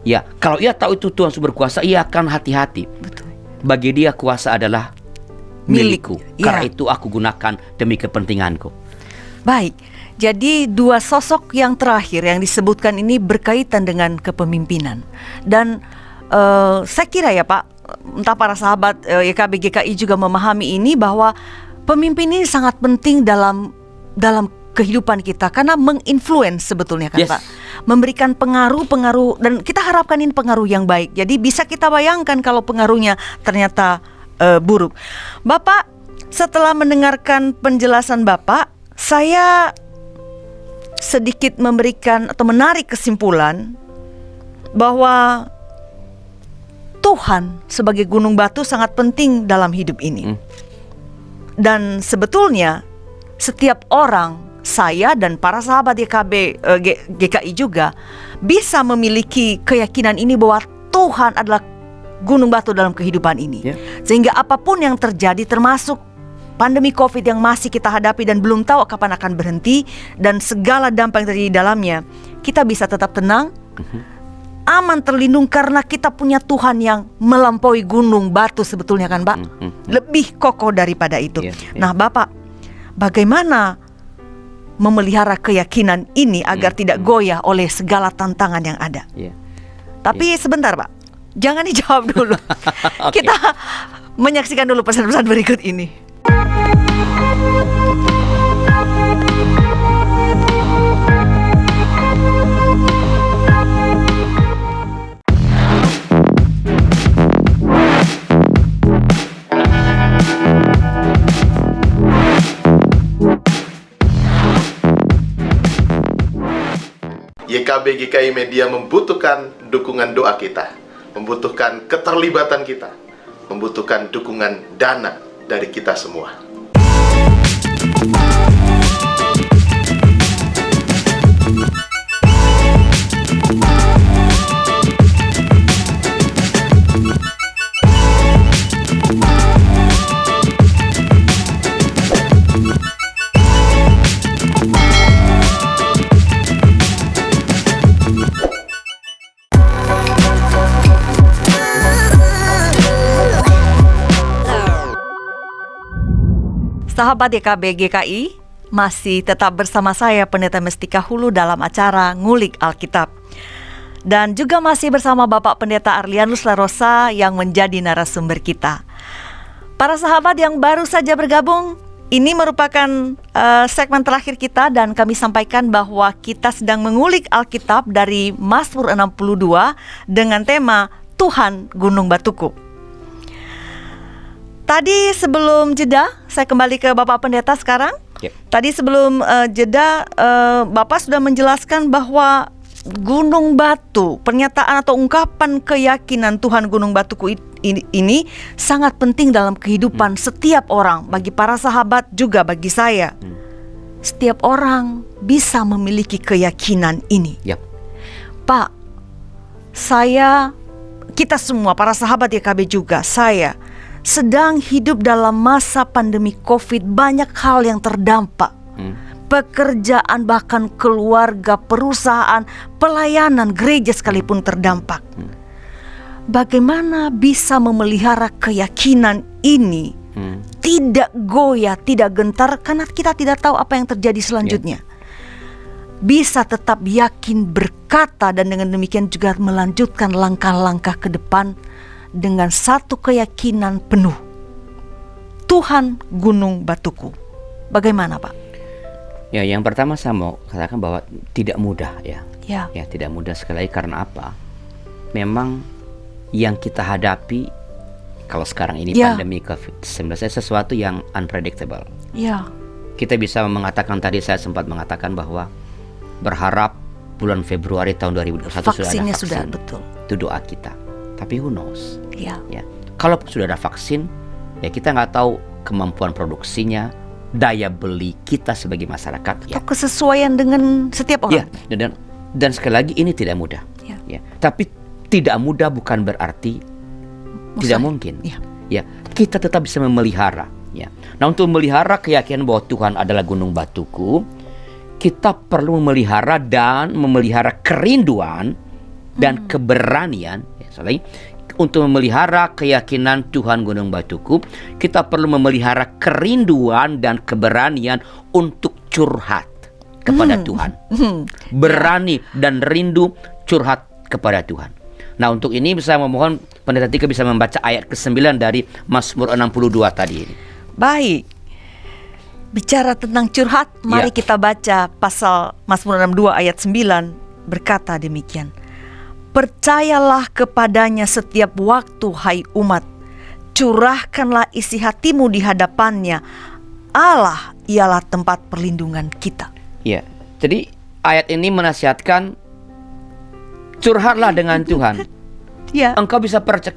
Ya, kalau ia tahu itu Tuhan sumber kuasa, ia akan hati-hati. Betul. Bagi dia kuasa adalah milikku. Karena itu aku gunakan demi kepentinganku. Baik. Jadi dua sosok yang terakhir yang disebutkan ini berkaitan dengan kepemimpinan. Dan saya kira ya Pak, entah para sahabat YKB GKI juga memahami ini, bahwa pemimpin ini sangat penting dalam kehidupan kita, karena menginfluence sebetulnya kan Pak, memberikan pengaruh dan kita harapkan ini pengaruh yang baik. Jadi bisa kita bayangkan kalau pengaruhnya ternyata buruk. Bapak, setelah mendengarkan penjelasan Bapak, saya sedikit memberikan atau menarik kesimpulan bahwa Tuhan sebagai gunung batu sangat penting dalam hidup ini. Dan sebetulnya setiap orang, saya dan para sahabat GKI juga bisa memiliki keyakinan ini bahwa Tuhan adalah gunung batu dalam kehidupan ini. Sehingga apapun yang terjadi, termasuk pandemi COVID yang masih kita hadapi dan belum tahu kapan akan berhenti, dan segala dampak yang terjadi di dalamnya, kita bisa tetap tenang, aman, terlindung, karena kita punya Tuhan yang melampaui gunung batu sebetulnya kan Pak. Lebih kokoh daripada itu. Nah Bapak, bagaimana memelihara keyakinan ini agar tidak goyah oleh segala tantangan yang ada? Tapi sebentar Pak, jangan dijawab dulu. Kita menyaksikan dulu pesan-pesan berikut ini. YKB GKI Media membutuhkan dukungan doa kita, membutuhkan keterlibatan kita, membutuhkan dukungan dana dari kita semua. Sahabat YKB GKI, masih tetap bersama saya Pendeta Mestika Hulu dalam acara Ngulik Alkitab. Dan juga masih bersama Bapak Pendeta Arlianus Larosa yang menjadi narasumber kita. Para sahabat yang baru saja bergabung, ini merupakan segmen terakhir kita, dan kami sampaikan bahwa kita sedang mengulik Alkitab dari Mazmur 62 dengan tema Tuhan Gunung Batuku. Tadi sebelum jeda, saya kembali ke Bapak Pendeta sekarang. Tadi sebelum jeda, Bapak sudah menjelaskan bahwa gunung batu, pernyataan atau ungkapan keyakinan Tuhan Gunung Batuku ini sangat penting dalam kehidupan setiap orang, bagi para sahabat juga bagi saya. Setiap orang bisa memiliki keyakinan ini. Pak, kita semua, para sahabat YKB juga, saya sedang hidup dalam masa pandemi COVID. Banyak hal yang terdampak. Pekerjaan, bahkan keluarga, perusahaan, pelayanan, gereja sekalipun terdampak. bagaimana bisa memelihara keyakinan ini tidak goyah, tidak gentar, karena kita tidak tahu apa yang terjadi selanjutnya. Bisa tetap yakin berkata, dan dengan demikian juga melanjutkan langkah-langkah ke depan dengan satu keyakinan penuh. Tuhan gunung batuku. Bagaimana, Pak? Ya, yang pertama saya mau katakan bahwa tidak mudah ya. Ya. Ya, tidak mudah sekali. Karena apa? Memang yang kita hadapi kalau sekarang ini pandemi COVID-19 sesuatu yang unpredictable. Ya. Kita bisa mengatakan, tadi saya sempat mengatakan bahwa berharap bulan Februari tahun 2021 vaksinnya sudah ada vaksin. Betul. Itu doa kita. Tapi who knows? Ya. Ya. Kalau sudah ada vaksin, ya kita nggak tahu kemampuan produksinya, daya beli kita sebagai masyarakat. Atau kesesuaian dengan setiap orang. Ya. Dan sekali lagi ini tidak mudah. Ya. Ya. Tapi tidak mudah bukan berarti tidak mungkin. Ya. Ya. Kita tetap bisa memelihara. Ya. Nah, untuk memelihara keyakinan bahwa Tuhan adalah gunung batuku, kita perlu memelihara kerinduan dan keberanian. Untuk memelihara keyakinan Tuhan gunung batuku, kita perlu memelihara kerinduan dan keberanian untuk curhat kepada Tuhan. Berani dan rindu curhat kepada Tuhan. Nah, untuk ini saya memohon Pendeta Tika bisa membaca ayat ke-9 dari Mazmur 62 tadi ini. Baik. Bicara tentang curhat, mari kita baca pasal Mazmur 62 ayat 9, berkata demikian. Percayalah kepadanya setiap waktu, hai umat. Curahkanlah isi hatimu di hadapannya. Allah ialah tempat perlindungan kita. Ya, jadi ayat ini menasihatkan curhatlah dengan Tuhan. Ya. Engkau bisa percaya,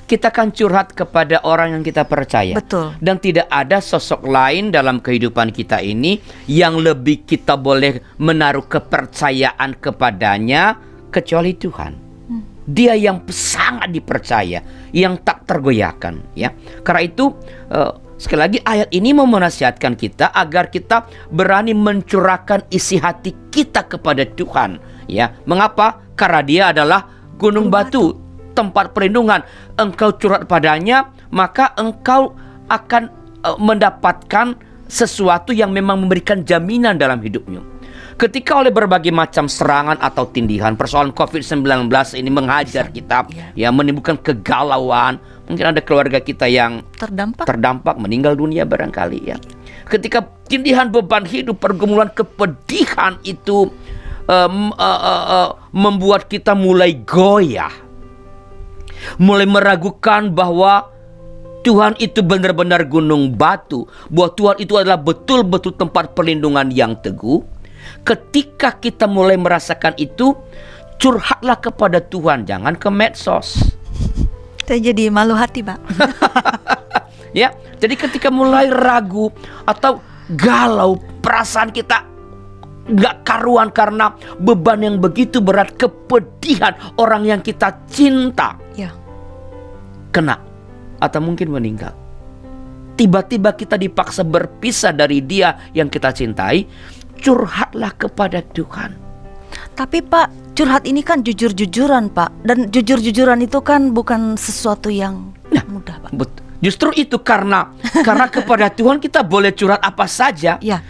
kita kan curhat kepada orang yang kita percaya. Betul. Dan tidak ada sosok lain dalam kehidupan kita ini yang lebih kita boleh menaruh kepercayaan kepadanya kecuali Tuhan. Dia yang sangat dipercaya, yang tak tergoyahkan, ya. Karena itu sekali lagi ayat ini mau menasihatkan kita agar kita berani mencurahkan isi hati kita kepada Tuhan, ya. Mengapa? Karena Dia adalah gunung batu, tempat perlindungan. Engkau curhat padanya, maka engkau akan mendapatkan sesuatu yang memang memberikan jaminan dalam hidupmu. Ketika oleh berbagai macam serangan atau tindihan, persoalan COVID-19 ini menghajar kita, ya, menimbulkan kegalauan. Mungkin ada keluarga kita yang terdampak meninggal dunia barangkali, ya. Ketika tindihan beban hidup, pergumulan kepedihan itu membuat kita mulai goyah, mulai meragukan bahwa Tuhan itu benar-benar gunung batu, bahwa Tuhan itu adalah betul-betul tempat perlindungan yang teguh. Ketika kita mulai merasakan itu, curhatlah kepada Tuhan, jangan ke medsos. Saya jadi malu hati, Pak. Ya, jadi ketika mulai ragu atau galau, perasaan kita gak karuan karena beban yang begitu berat, kepedihan orang yang kita cinta kena atau mungkin meninggal. Tiba-tiba kita dipaksa berpisah dari dia yang kita cintai. Curhatlah kepada Tuhan. Tapi Pak, curhat ini kan jujur-jujuran, Pak. Dan jujur-jujuran itu kan bukan sesuatu yang mudah, Pak. Justru itu karena kepada Tuhan kita boleh curhat apa saja. Ya.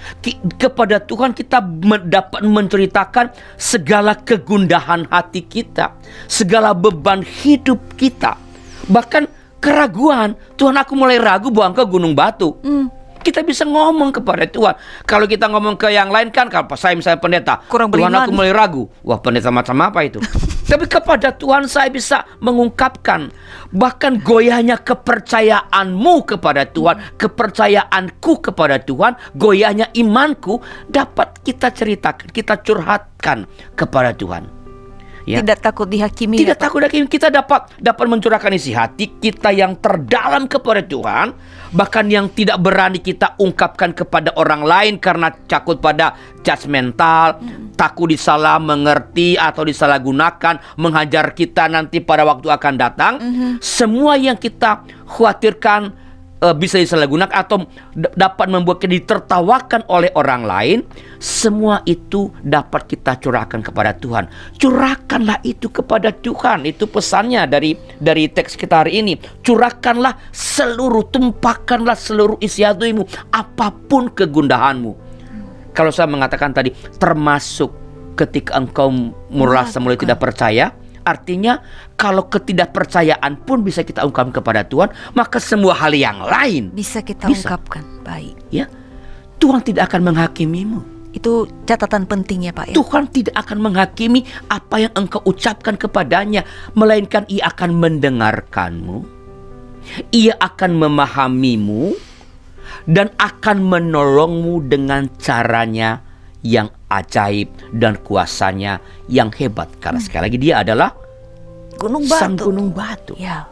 Kepada Tuhan kita dapat menceritakan segala kegundahan hati kita, segala beban hidup kita, bahkan keraguan. Tuhan, aku mulai ragu bahwa Engkau gunung batu. Kita bisa ngomong kepada Tuhan. Kalau kita ngomong ke yang lain kan, kalau saya misalnya pendeta, kurang Tuhan, beriman. aku mulai ragu. Wah, pendeta macam apa itu? Tapi kepada Tuhan saya bisa mengungkapkan bahkan goyahnya kepercayaanmu kepada Tuhan, kepercayaanku kepada Tuhan, goyahnya imanku dapat kita ceritakan, kita curhatkan kepada Tuhan. Ya. Tidak takut dihakimi. Tidak takut dihakimi. Kita dapat mencurahkan isi hati kita yang terdalam kepada Tuhan, bahkan yang tidak berani kita ungkapkan kepada orang lain karena takut pada judgmental, takut disalah mengerti atau disalahgunakan, menghajar kita nanti pada waktu akan datang. Semua yang kita khawatirkan bisa disalahgunakan atau dapat membuat kita ditertawakan oleh orang lain, semua itu dapat kita curahkan kepada Tuhan. Curahkanlah itu kepada Tuhan. Itu pesannya dari teks kita hari ini. Curahkanlah tumpahkanlah seluruh isi hatimu, apapun kegundahanmu. Kalau saya mengatakan tadi, termasuk ketika engkau merasa mulai tidak percaya, artinya kalau ketidakpercayaan pun bisa kita ungkapkan kepada Tuhan, maka semua hal yang lain Bisa kita ungkapkan. Baik. ya, Tuhan tidak akan menghakimimu. Itu catatan penting ya Pak ya. Tuhan tidak akan menghakimi apa yang engkau ucapkan kepadanya, melainkan Ia akan mendengarkanmu, Ia akan memahamimu, dan akan menolongmu dengan caranya yang ajaib dan kuasanya yang hebat. Karena sekali lagi Dia adalah Gunung Batu. Sang Gunung Batu. Ya.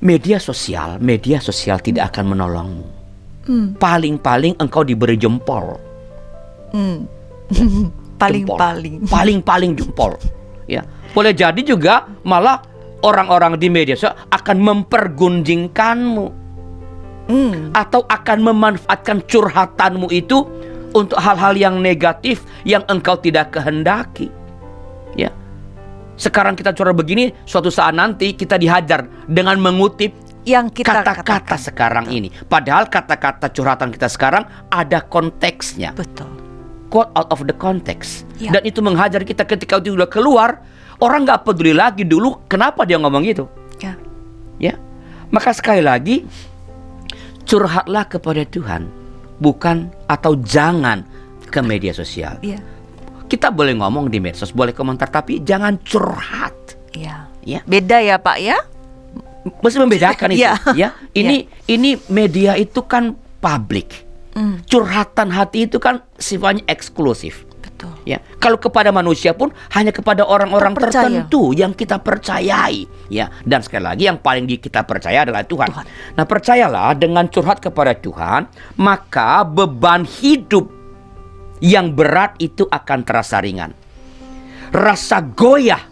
Media sosial tidak akan menolongmu. Paling-paling engkau diberi jempol. Paling-paling jempol. Ya, boleh jadi juga malah orang-orang di media sosial akan mempergunjingkanmu, atau akan memanfaatkan curhatanmu itu untuk hal-hal yang negatif yang engkau tidak kehendaki. Ya, sekarang kita curhat begini, suatu saat nanti kita dihajar dengan mengutip Yang kita kata-kata katakan. sekarang ini. Padahal kata-kata curhatan kita sekarang ada konteksnya. Betul. Quote out of the context. Ya. Dan itu menghajar kita ketika itu sudah keluar. Orang gak peduli lagi dulu kenapa dia ngomong gitu. Ya. Ya, maka sekali lagi, curhatlah kepada Tuhan, bukan atau jangan ke media sosial. Iya. Kita boleh ngomong di medsos, boleh komentar, tapi jangan curhat. Iya. Ya, Beda ya Pak ya. mesti membedakan itu. Ya. Ya, ini media itu kan publik. Curhatan hati itu kan sifatnya eksklusif. Betul. Ya, kalau kepada manusia pun hanya kepada orang-orang Terpercaya. tertentu yang kita percayai. Ya, dan sekali lagi yang paling kita percaya adalah Tuhan. Nah, percayalah dengan curhat kepada Tuhan, maka beban hidup yang berat itu akan terasa ringan. Rasa goyah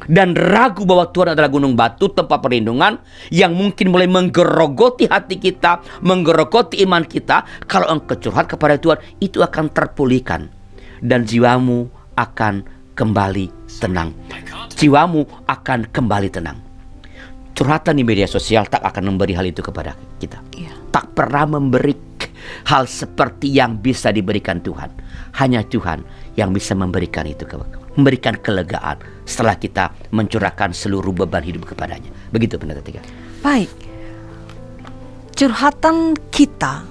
dan ragu bahwa Tuhan adalah gunung batu, tempat perlindungan yang mungkin mulai menggerogoti hati kita, menggerogoti iman kita. Kalau engkau curhat kepada Tuhan, itu akan terpulihkan dan jiwamu akan kembali tenang. Jiwamu akan kembali tenang. Curhatan di media sosial tak akan memberi hal itu kepada kita. Iya. Tak pernah memberi hal seperti yang bisa diberikan Tuhan. Hanya Tuhan yang bisa memberikan itu, memberikan kelegaan setelah kita mencurahkan seluruh beban hidup kepadanya. Begitu Pendeta Tiga. Baik. Curhatan kita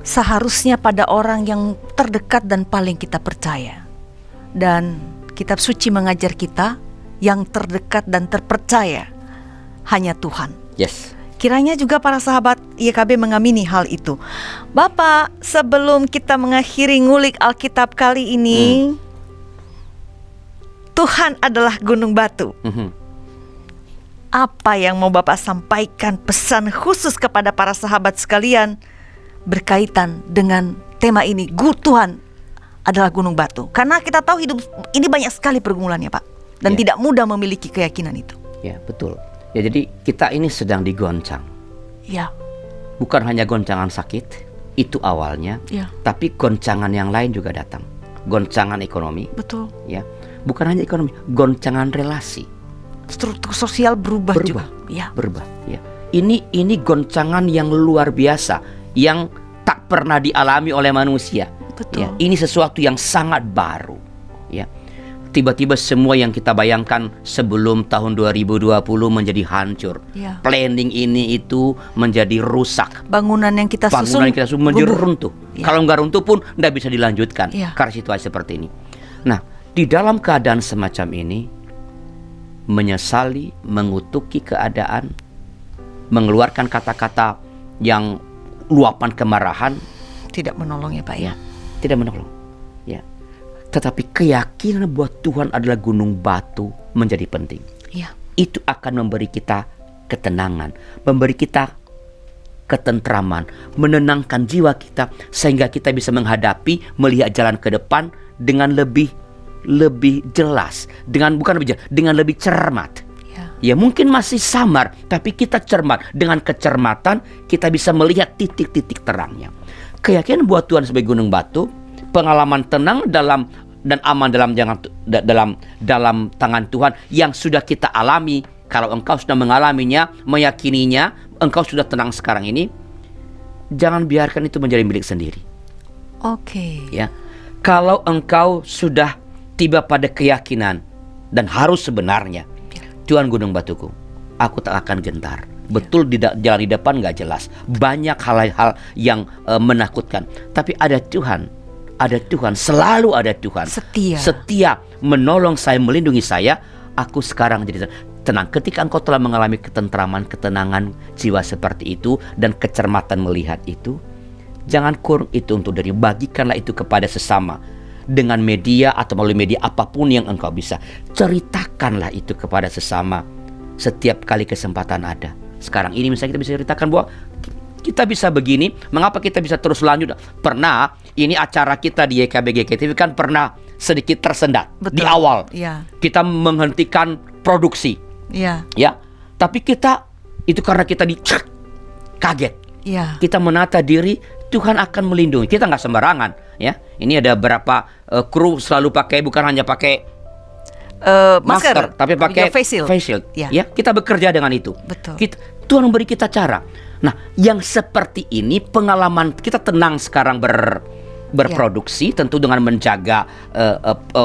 seharusnya pada orang yang terdekat dan paling kita percaya. Dan kitab suci mengajar kita yang terdekat dan terpercaya hanya Tuhan. Yes. Kiranya juga para sahabat YKB mengamini hal itu. Bapak, sebelum kita mengakhiri ngulik Alkitab kali ini, Tuhan adalah gunung batu. Apa yang mau Bapak sampaikan pesan khusus kepada para sahabat sekalian berkaitan dengan tema ini, Tuhan adalah gunung batu? Karena kita tahu hidup ini banyak sekali pergumulannya Pak, dan Ya. tidak mudah memiliki keyakinan itu. Ya, betul. Ya, jadi kita ini sedang digoncang. Ya, Bukan hanya goncangan sakit, itu awalnya, ya, tapi goncangan yang lain juga datang. Goncangan ekonomi, betul. ya. Bukan hanya ekonomi, goncangan relasi. Struktur sosial berubah juga. Ya, Berubah, ya. Ini goncangan yang luar biasa yang tak pernah dialami oleh manusia. betul. Ya, ini sesuatu yang sangat baru. Ya. Tiba-tiba semua yang kita bayangkan sebelum tahun 2020 menjadi hancur. Ya. Planning ini itu menjadi rusak. Bangunan yang kita susun, Bangunan kita menjadi gugur. runtuh. Ya. Kalau nggak runtuh pun nggak bisa dilanjutkan Ya. karena situasi seperti ini. Nah, di dalam keadaan semacam ini, menyesali, mengutuki keadaan, mengeluarkan kata-kata yang luapan kemarahan, tidak menolong ya Pak ya. tidak menolong. Ya. Tetapi keyakinan bahwa Tuhan adalah gunung batu menjadi penting. Ya, Itu akan memberi kita ketenangan, memberi kita ketentraman, menenangkan jiwa kita sehingga kita bisa menghadapi, melihat jalan ke depan dengan lebih jelas, dengan lebih cermat. ya. Ya mungkin masih samar, tapi kita cermat. Dengan kecermatan kita bisa melihat titik-titik terangnya. Keyakinan buat Tuhan sebagai gunung batu, pengalaman tenang dalam dan aman dalam tangan Tuhan yang sudah kita alami. Kalau engkau sudah mengalaminya, meyakininya, engkau sudah tenang sekarang ini, jangan biarkan itu menjadi milik sendiri. Oke. Ya, kalau engkau sudah tiba pada keyakinan dan harus sebenarnya, Tuhan gunung batuku, aku tak akan gentar. Betul, di jalan di depan gak jelas, banyak hal-hal yang menakutkan, tapi ada Tuhan, selalu ada Tuhan, setia menolong saya, melindungi saya. Aku sekarang jadi tenang. Ketika engkau telah mengalami ketentraman, ketenangan jiwa seperti itu dan kecermatan melihat itu, jangan kurung itu untuk diri, bagikanlah itu kepada sesama dengan media atau melalui media apapun yang engkau bisa. Ceritakanlah itu kepada sesama setiap kali kesempatan ada. Sekarang ini misalnya kita bisa ceritakan bahwa kita bisa begini, mengapa kita bisa terus lanjut. Pernah, ini acara kita di YKB GKTV kan pernah sedikit tersendat. Betul. Di awal kita menghentikan produksi. Ya, tapi kita itu karena kita kaget. Kita menata diri, Tuhan akan melindungi. Kita nggak sembarangan, ya. Ini ada beberapa kru selalu pakai, bukan hanya pakai masker, tapi pakai face shield. Ya, kita bekerja dengan itu. Betul. Tuhan memberi kita cara. Nah, yang seperti ini pengalaman kita tenang sekarang berproduksi, tentu dengan menjaga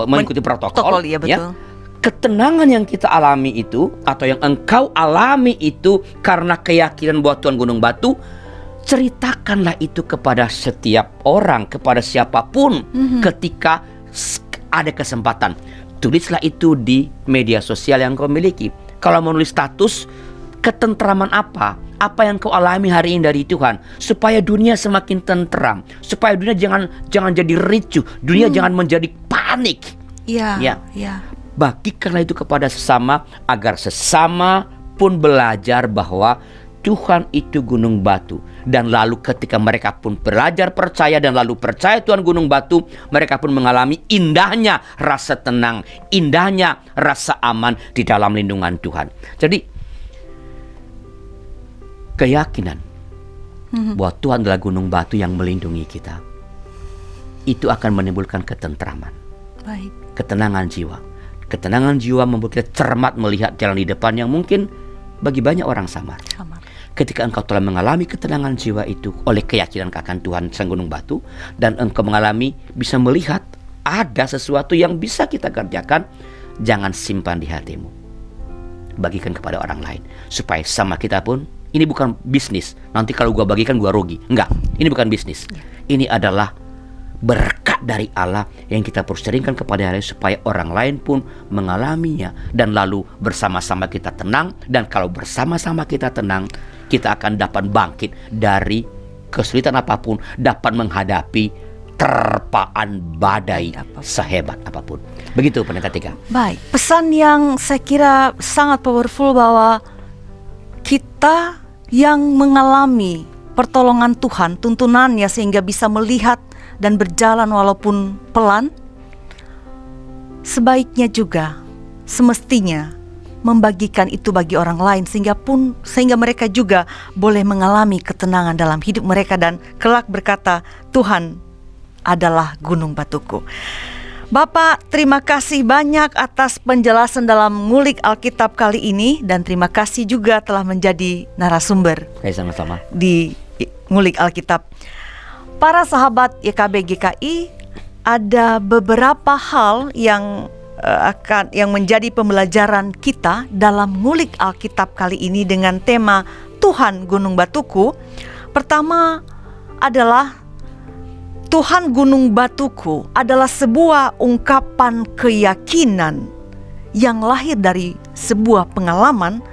mengikuti protokol. Ya, betul. Ya. Ketenangan yang kita alami itu atau yang engkau alami itu karena keyakinan buat Tuhan gunung batu, ceritakanlah itu kepada setiap orang, kepada siapapun ketika ada kesempatan. Tulislah itu di media sosial yang kau miliki. Kalau menulis status, ketentraman apa yang kau alami hari ini dari Tuhan, supaya dunia semakin tentram, supaya dunia jangan jadi ricuh, dunia jangan menjadi panik. Ya. Bagikanlah itu kepada sesama, agar sesama pun belajar bahwa Tuhan itu gunung batu. Dan lalu ketika mereka pun belajar percaya dan lalu percaya Tuhan gunung batu, mereka pun mengalami indahnya rasa tenang, indahnya rasa aman di dalam lindungan Tuhan. Jadi keyakinan bahwa Tuhan adalah gunung batu yang melindungi kita, itu akan menimbulkan ketentraman. Ketenangan jiwa. Ketenangan jiwa membuat kita cermat melihat jalan di depan yang mungkin bagi banyak orang samar. Ketika engkau telah mengalami ketenangan jiwa itu oleh keyakinan akan Tuhan sang gunung batu, dan engkau mengalami bisa melihat ada sesuatu yang bisa kita kerjakan, jangan simpan di hatimu, bagikan kepada orang lain, supaya sama kita pun. Ini bukan bisnis, nanti kalau gua bagikan gua rugi. Enggak, ini bukan bisnis. Ini adalah berkat dari Allah yang kita perseringkan kepada orang lain, supaya orang lain pun mengalaminya, dan lalu bersama-sama kita tenang. Dan kalau bersama-sama kita tenang, kita akan dapat bangkit dari kesulitan apapun, dapat menghadapi terpaan badai sehebat apapun. Begitu Pendeta Tika. Baik, pesan yang saya kira sangat powerful bahwa kita yang mengalami pertolongan Tuhan, tuntunannya sehingga bisa melihat dan berjalan walaupun pelan, sebaiknya juga semestinya membagikan itu bagi orang lain, sehingga mereka juga boleh mengalami ketenangan dalam hidup mereka dan kelak berkata, Tuhan adalah gunung batuku. Bapak, terima kasih banyak atas penjelasan dalam ngulik Alkitab kali ini, dan terima kasih juga telah menjadi narasumber sama-sama di ngulik Alkitab. Para sahabat YKB GKI, ada beberapa hal yang menjadi pembelajaran kita dalam ngulik Alkitab kali ini dengan tema Tuhan Gunung Batuku. Pertama adalah Tuhan Gunung Batuku adalah sebuah ungkapan keyakinan yang lahir dari sebuah pengalaman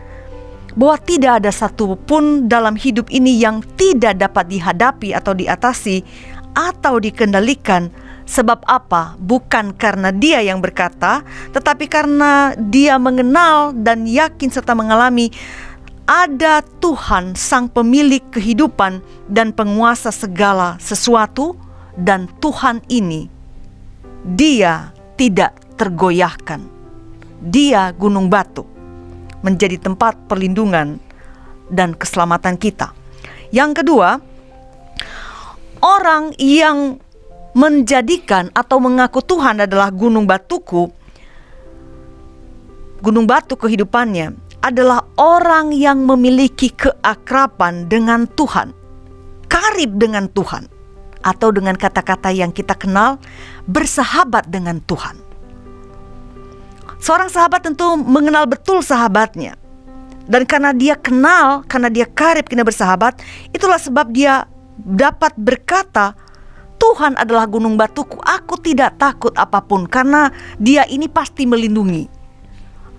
bahwa tidak ada satupun dalam hidup ini yang tidak dapat dihadapi atau diatasi atau dikendalikan. Sebab apa? Bukan karena dia yang berkata, tetapi karena dia mengenal dan yakin serta mengalami ada Tuhan sang pemilik kehidupan dan penguasa segala sesuatu. Dan Tuhan ini, dia tidak tergoyahkan. Dia gunung batu. menjadi tempat perlindungan dan keselamatan kita. Yang kedua, orang yang menjadikan atau mengaku Tuhan adalah gunung batuku, gunung batu kehidupannya, adalah orang yang memiliki keakraban dengan Tuhan, karib dengan Tuhan, atau dengan kata-kata yang kita kenal, bersahabat dengan Tuhan. Seorang sahabat tentu mengenal betul sahabatnya. Dan karena dia kenal, karena dia karib, karena bersahabat, itulah sebab dia dapat berkata, Tuhan adalah gunung batuku, aku tidak takut apapun, karena dia ini pasti melindungi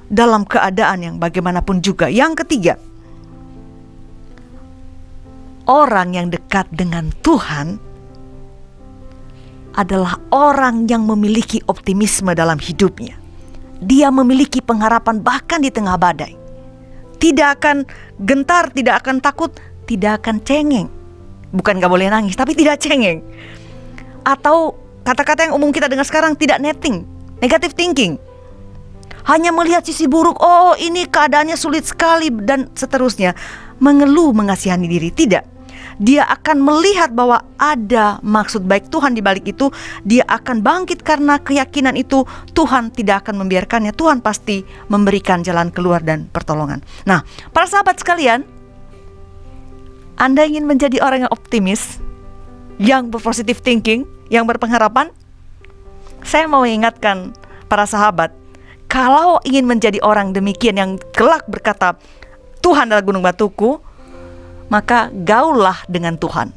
dalam keadaan yang bagaimanapun juga. Yang ketiga, orang yang dekat dengan Tuhan adalah orang yang memiliki optimisme dalam hidupnya. Dia memiliki pengharapan bahkan di tengah badai. Tidak akan gentar, tidak akan takut, tidak akan cengeng. Bukan gak boleh nangis, tapi tidak cengeng. Atau kata-kata yang umum kita dengar sekarang, tidak netting, negative thinking. Hanya melihat sisi buruk, oh ini keadaannya sulit sekali, dan seterusnya. Mengeluh, mengasihani diri, tidak. Dia akan melihat bahwa ada maksud baik Tuhan di balik itu. Dia akan bangkit karena keyakinan itu. Tuhan tidak akan membiarkannya. Tuhan pasti memberikan jalan keluar dan pertolongan. Nah, para sahabat sekalian, Anda ingin menjadi orang yang optimis, yang berpositive thinking, yang berpengharapan? Saya mau ingatkan para sahabat, kalau ingin menjadi orang demikian yang kelak berkata, Tuhan adalah gunung batuku, maka gaulah dengan Tuhan,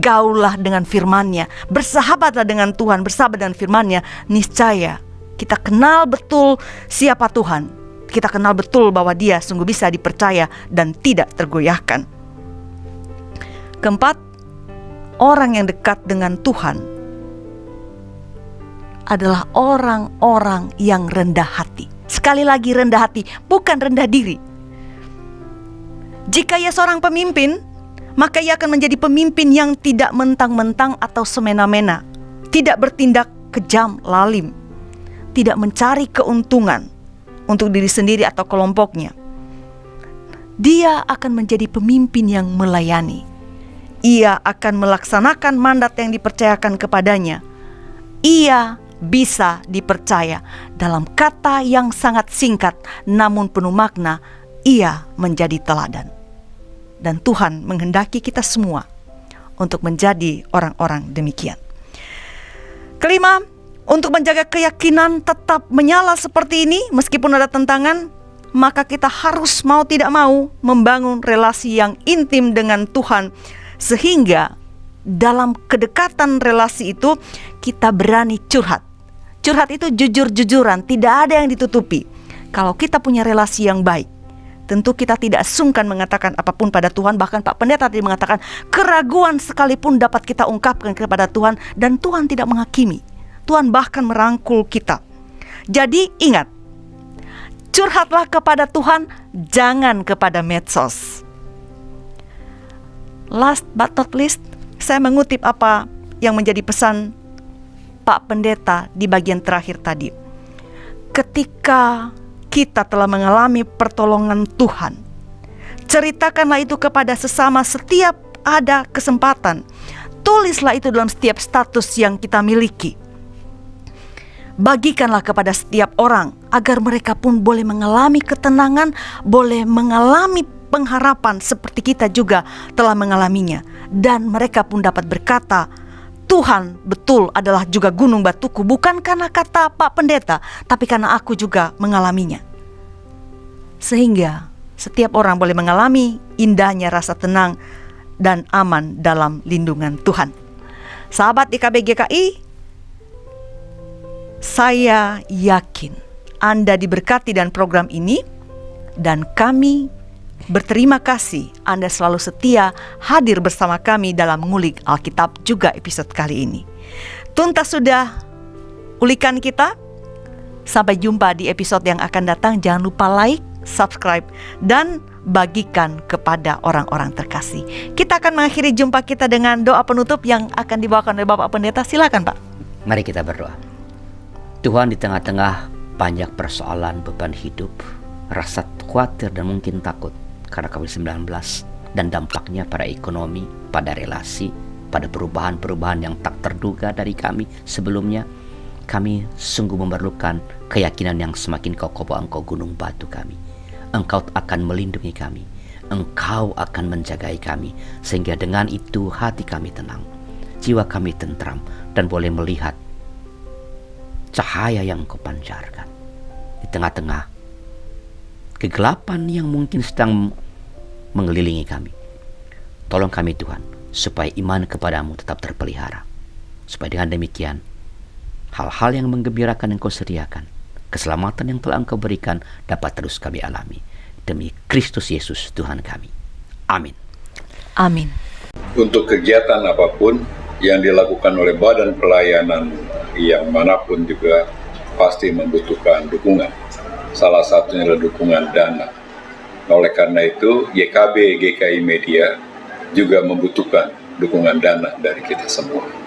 gaulah dengan firman-Nya, bersahabatlah dengan Tuhan, bersahabat dengan firman-Nya. Niscaya kita kenal betul siapa Tuhan, kita kenal betul bahwa Dia sungguh bisa dipercaya dan tidak tergoyahkan. Keempat, orang yang dekat dengan Tuhan adalah orang-orang yang rendah hati. Sekali lagi rendah hati, bukan rendah diri. Jika ia seorang pemimpin, maka ia akan menjadi pemimpin yang tidak mentang-mentang atau semena-mena, tidak bertindak kejam lalim, tidak mencari keuntungan untuk diri sendiri atau kelompoknya. Dia akan menjadi pemimpin yang melayani. Ia akan melaksanakan mandat yang dipercayakan kepadanya. Ia bisa dipercaya. Dalam kata yang sangat singkat namun penuh makna, ia menjadi teladan. Dan Tuhan menghendaki kita semua untuk menjadi orang-orang demikian. Kelima, untuk menjaga keyakinan tetap menyala seperti ini meskipun ada tentangan, maka kita harus mau tidak mau membangun relasi yang intim dengan Tuhan, sehingga dalam kedekatan relasi itu kita berani curhat. Curhat itu jujur-jujuran, tidak ada yang ditutupi. Kalau kita punya relasi yang baik, tentu kita tidak sungkan mengatakan apapun pada Tuhan. Bahkan Pak Pendeta tadi mengatakan, keraguan sekalipun dapat kita ungkapkan kepada Tuhan, dan Tuhan tidak menghakimi. Tuhan bahkan merangkul kita. Jadi ingat, curhatlah kepada Tuhan, jangan kepada medsos. Last but not least, saya mengutip apa yang menjadi pesan Pak Pendeta di bagian terakhir tadi. Ketika kita telah mengalami pertolongan Tuhan, ceritakanlah itu kepada sesama setiap ada kesempatan. Tulislah itu dalam setiap status yang kita miliki. Bagikanlah kepada setiap orang agar mereka pun boleh mengalami ketenangan, boleh mengalami pengharapan seperti kita juga telah mengalaminya. Dan mereka pun dapat berkata, Tuhan betul adalah juga gunung batuku, bukan karena kata Pak Pendeta, tapi karena aku juga mengalaminya. Sehingga setiap orang boleh mengalami indahnya rasa tenang dan aman dalam lindungan Tuhan. Sahabat IKB GKI, saya yakin Anda diberkati dan program ini, dan kami berterima kasih Anda selalu setia hadir bersama kami dalam Ngulik Alkitab juga episode kali ini. Tuntas sudah ulikan kita. Sampai jumpa di episode yang akan datang. Jangan lupa like, subscribe, dan bagikan kepada orang-orang terkasih. Kita akan mengakhiri jumpa kita dengan doa penutup yang akan dibawakan oleh Bapak Pendeta. Silakan Pak. Mari kita berdoa. Tuhan, di tengah-tengah banyak persoalan beban hidup, rasa khawatir dan mungkin takut karena COVID-19 dan dampaknya pada ekonomi, pada relasi, pada perubahan-perubahan yang tak terduga dari kami sebelumnya, kami sungguh memerlukan keyakinan yang semakin kokoh bahwa Engkau gunung batu kami. Engkau akan melindungi kami. Engkau akan menjagai kami, sehingga dengan itu hati kami tenang, jiwa kami tentram, dan boleh melihat cahaya yang Engkau pancarkan di tengah-tengah kegelapan yang mungkin sedang mengelilingi kami. Tolong kami Tuhan, supaya iman kepadamu tetap terpelihara, supaya dengan demikian hal-hal yang menggembirakan Engkau sediakan, keselamatan yang telah Engkau berikan dapat terus kami alami. Demi Kristus Yesus Tuhan kami. Amin. Amin. Untuk kegiatan apapun yang dilakukan oleh badan pelayanan yang manapun juga pasti membutuhkan dukungan. Salah satunya adalah dukungan dana. Oleh karena itu, YKB GKI Media juga membutuhkan dukungan dana dari kita semua.